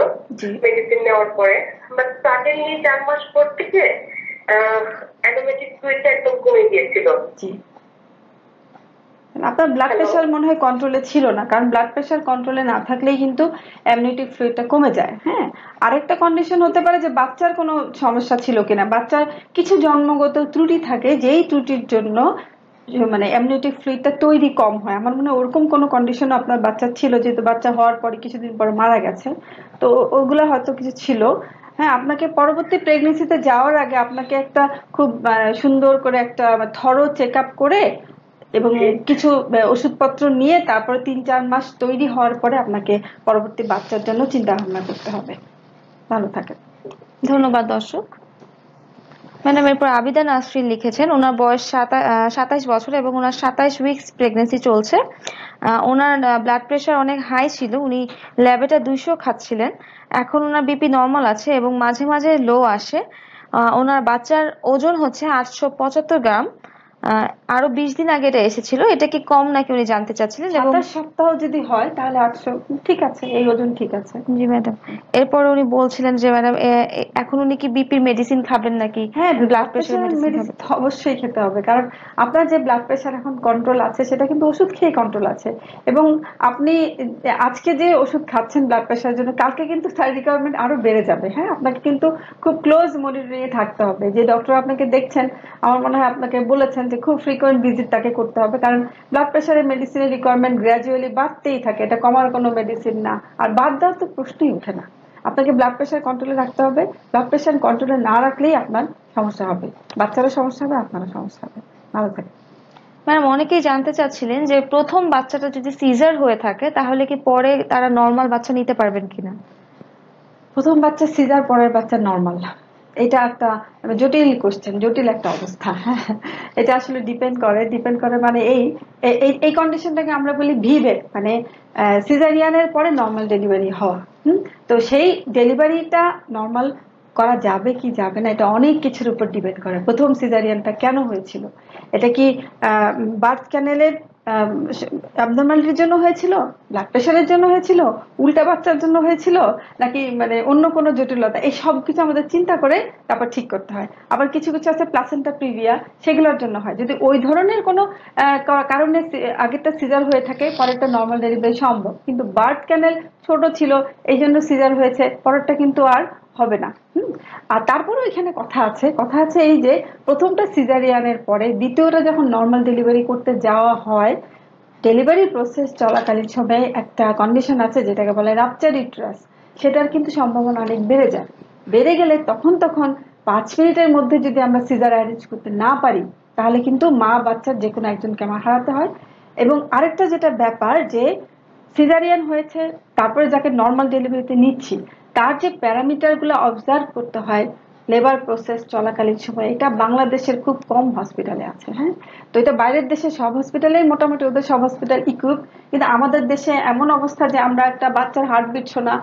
মেডিসিন নেওয়ার পরে। বাট সাডেনলি 4 মাস পর থেকে অ্যালোমেটিক ফ্লুইডটা একদম কমে গিয়েছিল। আপনার ব্লাড প্রেশার মনে হয় কন্ট্রোলে ছিল না, কারণ ব্লাড প্রেশার কন্ট্রোলে না থাকলেই কিন্তু অ্যামনিওটিক ফ্লুইডটা কমে যায়। হ্যাঁ, আরেকটা কন্ডিশন হতে পারে যে বাচ্চার কোনো সমস্যা ছিল কিনা, বাচ্চার কিছু জন্মগত ত্রুটি থাকে, যেই ত্রুটির জন্য মানে অ্যামনিওটিক ফ্লুইডটা তৈরি কম হয়। আমার মনে হয় ওরকম কোনো কন্ডিশন আপনার বাচ্চা ছিল, যেহেতু বাচ্চা হওয়ার পরে কিছুদিন পরে মারা গেছে, তো ওগুলো হয়তো কিছু ছিল। হ্যাঁ, আপনাকে পরবর্তী প্রেগনেন্সিতে যাওয়ার আগে আপনাকে একটা খুব সুন্দর করে একটা থরো চেক আপ করে এবং কিছু ওষুধপত্র নিয়ে তারপরে 3-4 মাস তৈরি হওয়ার পরে আপনাকে পরবর্তী বাচ্চার জন্য চিন্তা ভাবনা করতে হবে। ভালো থাকেন। ধন্যবাদ দর্শক। ম্যাডাম এরপর আবিদা নাসরিন লিখেছেন, ওনার বয়স 27 বছর এবং ওনার 27 উইকস প্রেগনেন্সি চলছে। ওনার ব্লাড প্রেশার অনেক হাই ছিল, উনি ল্যাবেটা 200 খাচ্ছিলেন। এখন ওনার বিপি নর্মাল আছে এবং মাঝে মাঝে লো আসে। ওনার বাচ্চার ওজন হচ্ছে 875 গ্রাম। আরো 20 দিন আগে এটা এসেছিল, এটা কি কম নাকি উনি জানতে চাচ্ছিলেন। এবং 27 সপ্তাহ যদি হয় তাহলে 800 ঠিক আছে, এই ওজন ঠিক আছে। জি ম্যাডাম, এরপর উনি বলছিলেন যে ম্যাডাম এখন উনি কি বিপির মেডিসিন খাবেন নাকি? হ্যাঁ, ব্লাড প্রেশার মেডিসিন মেডিসিন অবশ্যই খেতে হবে, কারণ আপনার যে ব্লাড প্রেশার এখন কন্ট্রোল আছে সেটা কিন্তু ওষুধ খেয়ে কন্ট্রোল আছে। এবং আপনি আজকে যে ওষুধ খাচ্ছেন ব্লাড প্রেশারের জন্য, কালকে কিন্তু তার রিকোয়ারমেন্ট আরো বেড়ে যাবে। হ্যাঁ, আপনাকে কিন্তু খুব ক্লোজ মনিটরিং এ থাকতে হবে। যে ডক্টর আপনাকে দেখছেন, আমার মনে হয় আপনাকে বলেছেন যে খুব ফ্রিকোয়েন্ট ভিজিট তাকে করতে হবে, কারণ ব্লাড প্রেশারের মেডিসিনের রিকোয়ারমেন্ট গ্র্যাজুয়ালি বাড়তেই থাকে, এটা কমার কোনো মেডিসিন না। আর বাদ দেওয়ার তো প্রশ্নই ওঠে না। আপনাকে ব্লাড প্রেশার কন্ট্রোলে রাখতে হবে। ব্লাড প্রেশার কন্ট্রোলে না রাখলেই আপনার সমস্যা হবে, বাচ্চারও সমস্যা হবে, আপনারও সমস্যা হবে। ভালো থাকে। ম্যাডাম, অনেকেই জানতে চাচ্ছিলেন যে প্রথম বাচ্চাটা যদি সিজার হয়ে থাকে তাহলে কি পরে তারা নর্মাল বাচ্চা নিতে পারবেন কিনা? প্রথম বাচ্চা সিজার, পরের বাচ্চা নর্মাল, এটা একটা জটিল কোশ্চেন, জটিল একটা অবস্থা। এটা আসলে ডিপেন্ড করে মানে এই কন্ডিশনটাকে আমরা বলি ভিভেড, মানে সিজারিয়ানের পরে নর্মাল ডেলিভারি হওয়া। তো সেই ডেলিভারিটা নর্মাল করা যাবে কি যাবে না, এটা অনেক কিছুর উপর ডিপেন্ড করে। প্রথম সিজারিয়ানটা কেন হয়েছিল, এটা কি বার্থ ক্যানেলের অ্যাবনরমালিটির জন্য হয়েছিল, ব্লাড প্রেশারের জন্য হয়েছিল, উল্টা বাচ্চার জন্য হয়েছিল, নাকি মানে অন্য কোনো জটিলতা, এই সব কিছু আমাদের চিন্তা করে তারপর ঠিক করতে হয়। আবার কিছু কিছু আছে প্লাসেন্টা প্রিভিয়া, সেগুলোর জন্য হয়। যদি ওই ধরনের কোনো কারণে আগেরটা সিজার হয়ে থাকে, পরেরটা নর্মাল ডেলিভারি সম্ভব। কিন্তু বার্থ ক্যানেল ছোট ছিল, এই জন্য সিজার হয়েছে, পরেরটা কিন্তু আর হবে না। আর তারপরে এখানে কথা আছে এই যে প্রথমটা সিজারিয়ানের পরে দ্বিতীয়টা যখন নর্মাল ডেলিভারি করতে যাওয়া হয়, ডেলিভারি প্রসেস চলাকালীন সময়ে একটা কন্ডিশন আছে যেটাকে বলে রাপচার ইউটেরাস, সেটার কিন্তু সম্ভাবনা অনেক বেড়ে যায়। বেড়ে গেলে তখন 5 মিনিটের মধ্যে যদি আমরা সিজার অ্যারেঞ্জ করতে না পারি, তাহলে কিন্তু মা বাচ্চার যে কোনো একজনকে আমার হারাতে হয়। এবং আরেকটা যেটা ব্যাপার, যে সিজারিয়ান হয়েছে তারপরে যাকে নর্মাল ডেলিভারিতে নিচ্ছি, তার যে প্যারামিটার গুলো অবজার্ভ করতে হয় লেবার প্রসেস চলাকালীন সময়, এটা বাংলাদেশের খুব কম হসপিটালে আছে। হ্যাঁ, তো এটা বাইরের দেশে সব হসপিটালে মোটামুটি, ওদের সব হসপিটাল ইকুইপ, কিন্তু আমাদের দেশে এমন অবস্থা যে আমরা একটা বাচ্চার হার্টবিট শোনা,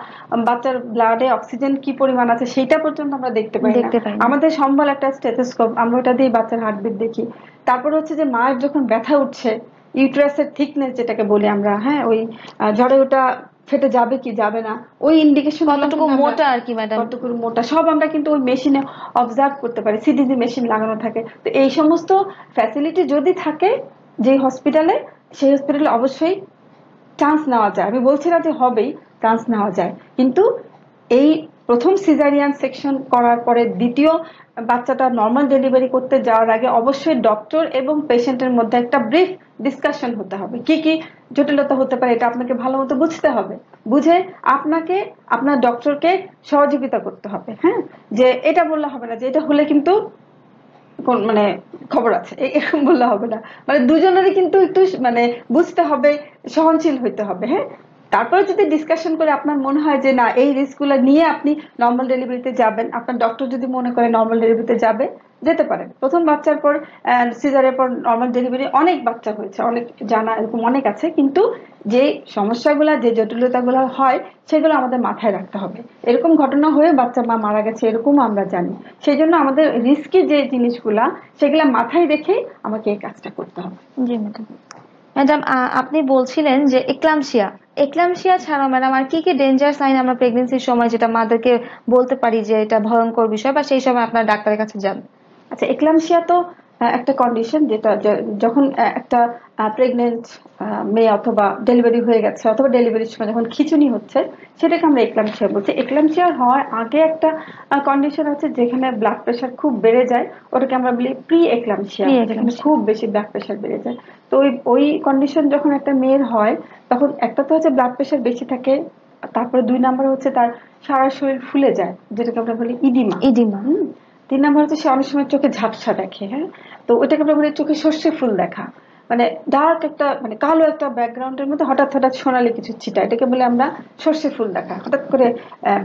বাচ্চার ব্লাডে অক্সিজেন কি পরিমাণ আছে সেইটা পর্যন্ত আমরা দেখতে পাই না। আমাদের সম্বল একটা স্টেথোস্কোপ, আমরা ওটা দিয়ে বাচ্চার হার্টবিট দেখি। তারপর হচ্ছে যে মায়ের যখন ব্যথা উঠছে, ইউটেরাসের থিকনেস যেটাকে বলি আমরা, হ্যাঁ, ওই ঝড়ে ওটা ফেটে যাবে কি যাবে না, ওই ইন্ডিকেশন কতটুকু মোটা আর কি ম্যাডাম, কতটুকু মোটা সব আমরা কিন্তু ওই মেশিনে অবজার্ভ করতে পারি। সিডিজি মেশিন লাগানো থাকে। তো এই সমস্ত ফ্যাসিলিটি যদি থাকে যে হসপিটালে, সেই হসপিটালে অবশ্যই চান্স নেওয়া যায়। আমি বলছি না যে হবেই, চান্স নেওয়া যায়। কিন্তু এই প্রথম সিজারিয়ান সেকশন করার পরে দ্বিতীয় বাচ্চাটা নর্মাল ডেলিভারি করতে যাওয়ার আগে অবশ্যই ডক্টর এবং পেশেন্টের মধ্যে একটা ব্রিফ ডিসকাশন হতে হবে। কি কি জটিলতা হতে পারে এটা আপনাকে ভালো মতো বুঝতে হবে, বুঝে আপনাকে আপনার ডক্টরকে সহযোগিতা করতে হবে। হ্যাঁ, যে এটা বললে হবে না যে এটা হলে কিন্তু মানে খবর আছে, এরকম বললে হবে না। মানে দুজনেরই কিন্তু একটু মানে বুঝতে হবে, সহনশীল হইতে হবে। হ্যাঁ, তারপরে যদি ডিসকাশন করে আপনার মনে হয় যে না এই রিস্ক গুলো নিয়ে আপনি নর্মাল ডেলিভারিতে যাবেন, আপনার ডক্টর যদি মনে করে নর্মাল ডেলিভারিতে যেতে পারেন। প্রথম বাচ্চার পর সিজারের পর নর্মাল ডেলিভারি অনেক বাচ্চা হয়েছে, অনেক জানা এরকম অনেক আছে। কিন্তু যে সমস্যাগুলা, যে জটিলতাগুলো হয়, সেগুলো আমাদের মাথায় রাখতে হবে। এরকম ঘটনা হয়ে বাচ্চা মা মারা গেছে এরকম আমরা জানি। সেই জন্য আমাদের রিস্কি যে জিনিসগুলা, সেগুলা মাথায় রেখে আমাকে এই কাজটা করতে হবে। জি ম্যাডাম। ম্যাডাম, আপনি বলছিলেন যে এক্লামশিয়া ছাড়াও ম্যাডাম আর কি কি ডেঞ্জার সাইন আমরা প্রেগনেন্সির সময় যেটা মাদেরকে বলতে পারি যে এটা ভয়ঙ্কর বিষয়, বা সেই সময় আপনার ডাক্তারের কাছে যান? আচ্ছা, এক্লামশিয়া তো একটা কন্ডিশন যেটা যখন একটা প্রেগনেন্ট মেয়ে অথবা ডেলিভারি হয়ে গেছে অথবা ডেলিভারির সময় যখন খিঁচুনি হচ্ছে, সেটাকে আমরা এক্লামশিয়া বলছি। এক্লামশিয়া হওয়ার আগে একটা কন্ডিশন আছে যেখানে ব্লাড প্রেশার খুব বেড়ে যায়, ওটাকে আমরা বলি প্রি এক্লামশিয়া, যেখানে খুব বেশি ব্লাড প্রেশার বেড়ে যায়। তো ওই কন্ডিশন যখন একটা মেয়ের হয়, তখন একটা তো হচ্ছে ব্লাড প্রেশার বেশি থাকে, তারপরে 2 নাম্বার হচ্ছে তার সারা শরীর ফুলে যায়, যেটাকে আমরা বলি ইডিমা। 3 নাম্বার হচ্ছে সে অনেক সময় চোখে ঝাপসা দেখে। হ্যাঁ, তো ওইটাকে আমরা বলি চোখে সর্ষে ফুল দেখা, মানে ডার্ক একটা মানে কালো একটা ব্যাকগ্রাউন্ডের মধ্যে হঠাৎ হঠাৎ সোনালি কিছু ছিটা, এটাকে বলে আমরা সর্ষে ফুল দেখা। হঠাৎ করে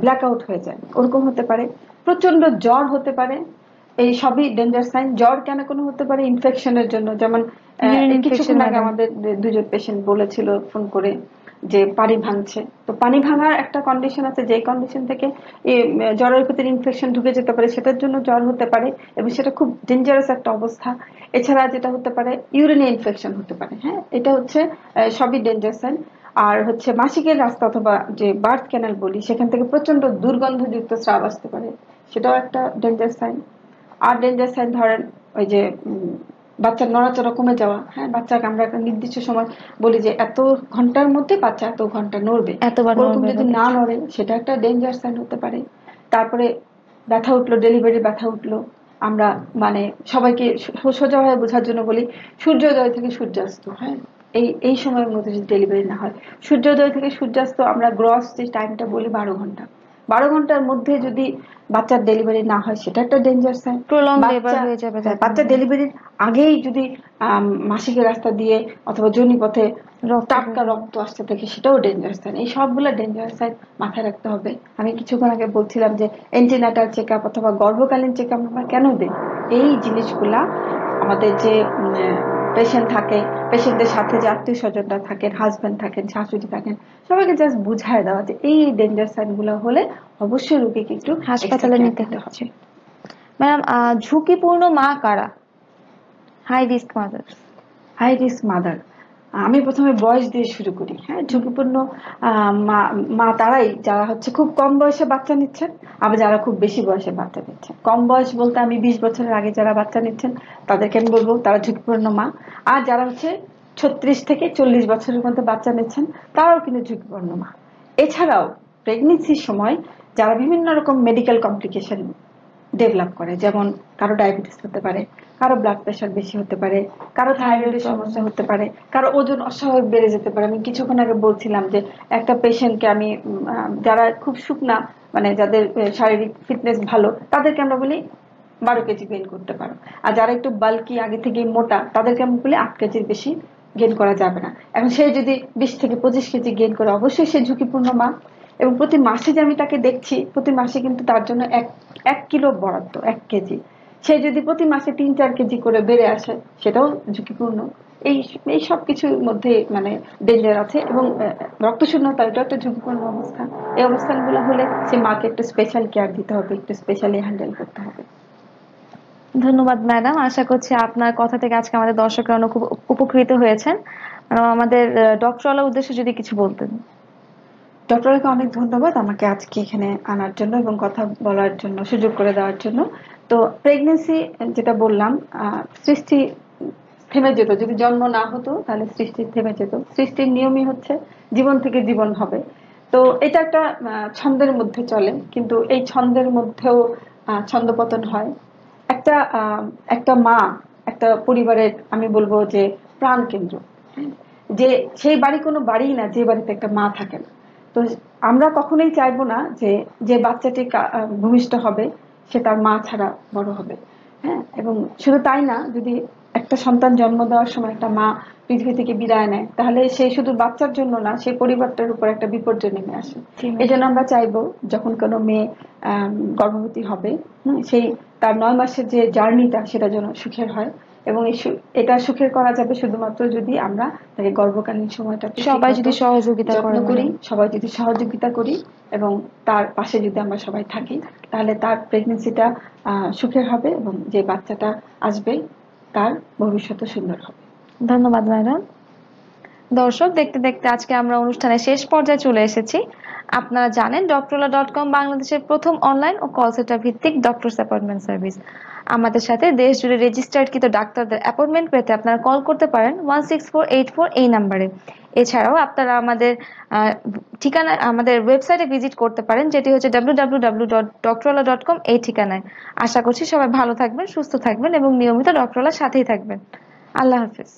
ব্ল্যাক আউট হয়ে যায়, ওরকম হতে পারে। প্রচন্ড জ্বর হতে পারে, এই সবই ডেঞ্জার সাইন। জ্বর কেন কোনো হতে পারে? ইনফেকশনের জন্য, যেমন কিছুক্ষণ আগে আমাদের 2জন পেশেন্ট বলেছিল ফোন করে যে পানি ভাঙছে। তো পানি ভাঙার একটা কন্ডিশন আছে, যে কন্ডিশন থেকে জ্বরের ভিতরে ইনফেকশন ঢুকে যেতে পারে, সেটার জন্য জ্বর হতে পারে এবং সেটা খুব ডেঞ্জারাস একটা অবস্থা। এছাড়া যেটা হতে পারে ইউরিনে ইনফেকশন হতে পারে। হ্যাঁ, এটা হচ্ছে সবই ডেঞ্জার সাইন। আর হচ্ছে মাসিকের রাস্তা অথবা যে বার্থ ক্যানাল বলি, সেখান থেকে প্রচন্ড দুর্গন্ধযুক্ত স্রাব আসতে পারে, সেটাও একটা ডেঞ্জার সাইন। আর ডেঞ্জার সাইন ধরেন ওই যে বাচ্চার নড়াচড়া কমে যাওয়া। হ্যাঁ, বাচ্চাকে আমরা একটা নির্দিষ্ট সময় বলি যে এত ঘন্টার মধ্যে বাচ্চা এত ঘন্টা নড়বে, ওরকম যদি না নড়ে সেটা একটা ডেঞ্জার সাইন হতে পারে। তারপরে ব্যথা উঠলো, ডেলিভারি ব্যথা উঠলো, আমরা মানে সবাইকে সোজাভাবে বোঝার জন্য বলি সূর্যোদয় থেকে সূর্যাস্ত। হ্যাঁ, এই সময়ের মধ্যে যদি ডেলিভারি না হয়, সূর্যোদয় থেকে সূর্যাস্ত আমরা গ্রস যে টাইমটা বলি 12 ঘন্টা, 12 ঘন্টার মধ্যে যদি বাচ্চার ডেলিভারি না হয় সেটা একটা ডেঞ্জার সাইন। বাচ্চা ডেলিভারির আগেই যদি মাসিকের রাস্তা দিয়ে অথবা যোনিপথে টাটকা রক্ত আসতে থাকে, সেটাও ডেঞ্জার সাইন। এই সবগুলো ডেঞ্জার সাইন মাথায় রাখতে হবে। আমি কিছুক্ষণ আগে বলছিলাম যে এন্টিনাটাল চেক আপ অথবা গর্ভকালীন চেক আপ আমরা কেন দিই, এই জিনিসগুলা আমাদের যে পেশেন্ট থাকে, পেশেন্টের সাথে যে আত্মীয় স্বজনরা থাকেন, হাজবেন্ড থাকেন, শাশুড়ি থাকেন, সবাইকে জাস্ট বুঝায় দেওয়া যে এই ডেঞ্জার সাইন গুলো হলে অবশ্যই রোগীকে একটু হাসপাতালে নিতে হচ্ছে। ম্যাডাম, ঝুঁকিপূর্ণ মা কারা? High risk mother. High risk mother, আমি প্রথমে বয়স দিয়ে শুরু করি। হ্যাঁ, ঝুঁকিপূর্ণ মা তারাই যারা হচ্ছে খুব কম বয়সে বাচ্চা নিচ্ছেন, আবার যারা খুব বেশি বয়সে বাচ্চা নিচ্ছেন। কম বয়স বলতে আমি 20 বছরের আগে যারা বাচ্চা নিচ্ছেন তাদেরকে আমি বলবো তারা ঝুঁকিপূর্ণ মা। আর যারা হচ্ছে 36 থেকে 40 বছরের মধ্যে বাচ্চা নিচ্ছেন তারাও কিন্তু ঝুঁকিপূর্ণ মা। এছাড়াও প্রেগনেন্সির সময় যারা বিভিন্ন রকম মেডিকেল কমপ্লিকেশন ডেভেলপ করে, যেমন কারো ডায়াবেটিস হতে পারে, কারো ব্লাড প্রেশার বেশি হতে পারে, কারো থাইরয়েডের সমস্যা হতে পারে, কারো ওজন অস্বাভাবিক বেড়ে যেতে পারে। আমি কিছুক্ষণ আগে বলছিলাম যে একটা পেশেন্টকে আমি যারা খুব শুকনা, মানে যাদের শারীরিক ফিটনেস ভালো, তাদেরকে আমরা বলি 12 কেজি গেইন করতে পারো। আর যারা একটু বাল্কি, আগে থেকেই মোটা, তাদেরকে আমরা বলি 8 কেজির বেশি গেইন করা যাবে না। এখন সে যদি 20 থেকে 25 কেজি গেইন করে, অবশ্যই সে ঝুঁকিপূর্ণ মা। এবং প্রতি মাসে যে আমি তাকে দেখছি, প্রতি মাসে কিন্তু তার জন্য 1 কিলো বরাদ্দ, 1 কেজি। সে যদি প্রতি মাসে 3-4 কেজি করে বেড়ে আসে, সেটাও ঝুঁকিপূর্ণ। এই সব কিছুর মধ্যে মানে ডেঞ্জার আছে। এবং রক্তশূন্যতা, এটা একটা ঝুঁকিপূর্ণ অবস্থা। এই অবস্থানগুলো হলে সে মাকে একটু স্পেশাল কেয়ার দিতে হবে, একটু স্পেশালি হ্যান্ডেল করতে হবে। ধন্যবাদ ম্যাডাম, আশা করছি আপনার কথা থেকে আজকে আমাদের দর্শকরা খুব উপকৃত হয়েছেন। আমাদের ডক্টরওয়ালার উদ্দেশ্যে যদি কিছু বলতেন। ডক্টরকে অনেক ধন্যবাদ আমাকে আজকে এখানে আনার জন্য এবং কথা বলার জন্য সুযোগ করে দেওয়ার জন্য। তো প্রেগনেন্সি যেটা বললাম, সৃষ্টি থেমে যেত, যদি জন্ম না হতো তাহলে সৃষ্টি থেমে যেত। সৃষ্টির নিয়মই হচ্ছে জীবন থেকে জীবন হবে। তো এটা একটা ছন্দের মধ্যে চলে, কিন্তু এই ছন্দের মধ্যেও ছন্দপতন হয়। একটা মা একটা পরিবারের আমি বলবো যে প্রাণ কেন্দ্র, যে সেই বাড়ি কোনো বাড়ি না যে বাড়িতে একটা মা থাকে না। তো আমরা কখনোই চাইবো না যে বাচ্চাটি ভূমিষ্ঠ হবে সে তার মা ছাড়া বড় হবে। হ্যাঁ, এবং শুধু তাই না, যদি একটা সন্তান জন্ম দেওয়ার সময় একটা মা পৃথিবী থেকে বিদায় নেয়, তাহলে সে শুধু বাচ্চার জন্য না, সেই পরিবারটার উপর একটা বিপর্যয় নেমে আসে। এই জন্য আমরা চাইবো যখন কোনো মেয়ে গর্ভবতী হবে, সেই তার 9 মাসের যে জার্নিটা সেটা যেন সুখের হয়। এবং এটা সুখের করা যাবে শুধুমাত্র যদি আমরা তাকে গর্ভকালীন সময়টা সবাই যদি সহযোগিতা করি, সবাই যদি সহযোগিতা করি এবং তার পাশে যদি আমরা সবাই থাকি, তাহলে তার প্রেগনেন্সিটা সুখের হবে এবং যে বাচ্চাটা আসবে তার ভবিষ্যৎ সুন্দর হবে। ধন্যবাদ ম্যাডাম। দর্শক, দেখতে দেখতে আজকে আমরা অনুষ্ঠানের শেষ পর্যায়ে চলে এসেছি। আপনারা জানেন doctorla.com বাংলাদেশের প্রথম অনলাইন ও কল সেন্টার ভিত্তিক ডক্টরস অ্যাপয়েন্টমেন্ট সার্ভিস। আমাদের সাথে দেশ জুড়ে রেজিস্টার্ডকৃত ডাক্তারদের অ্যাপয়েন্টমেন্ট পেতে আপনারা কল করতে পারেন 16484 এই নাম্বারে। এছাড়াও আপনারা আমাদের ঠিকানা, আমাদের ওয়েবসাইটে ভিজিট করতে পারেন, যেটি হচ্ছে www.doctorla.com এই ঠিকানায়। আশা করছি সবাই ভালো থাকবেন, সুস্থ থাকবেন এবং নিয়মিত ডক্টরলার সাথেই থাকবেন। আল্লাহ হাফেজ।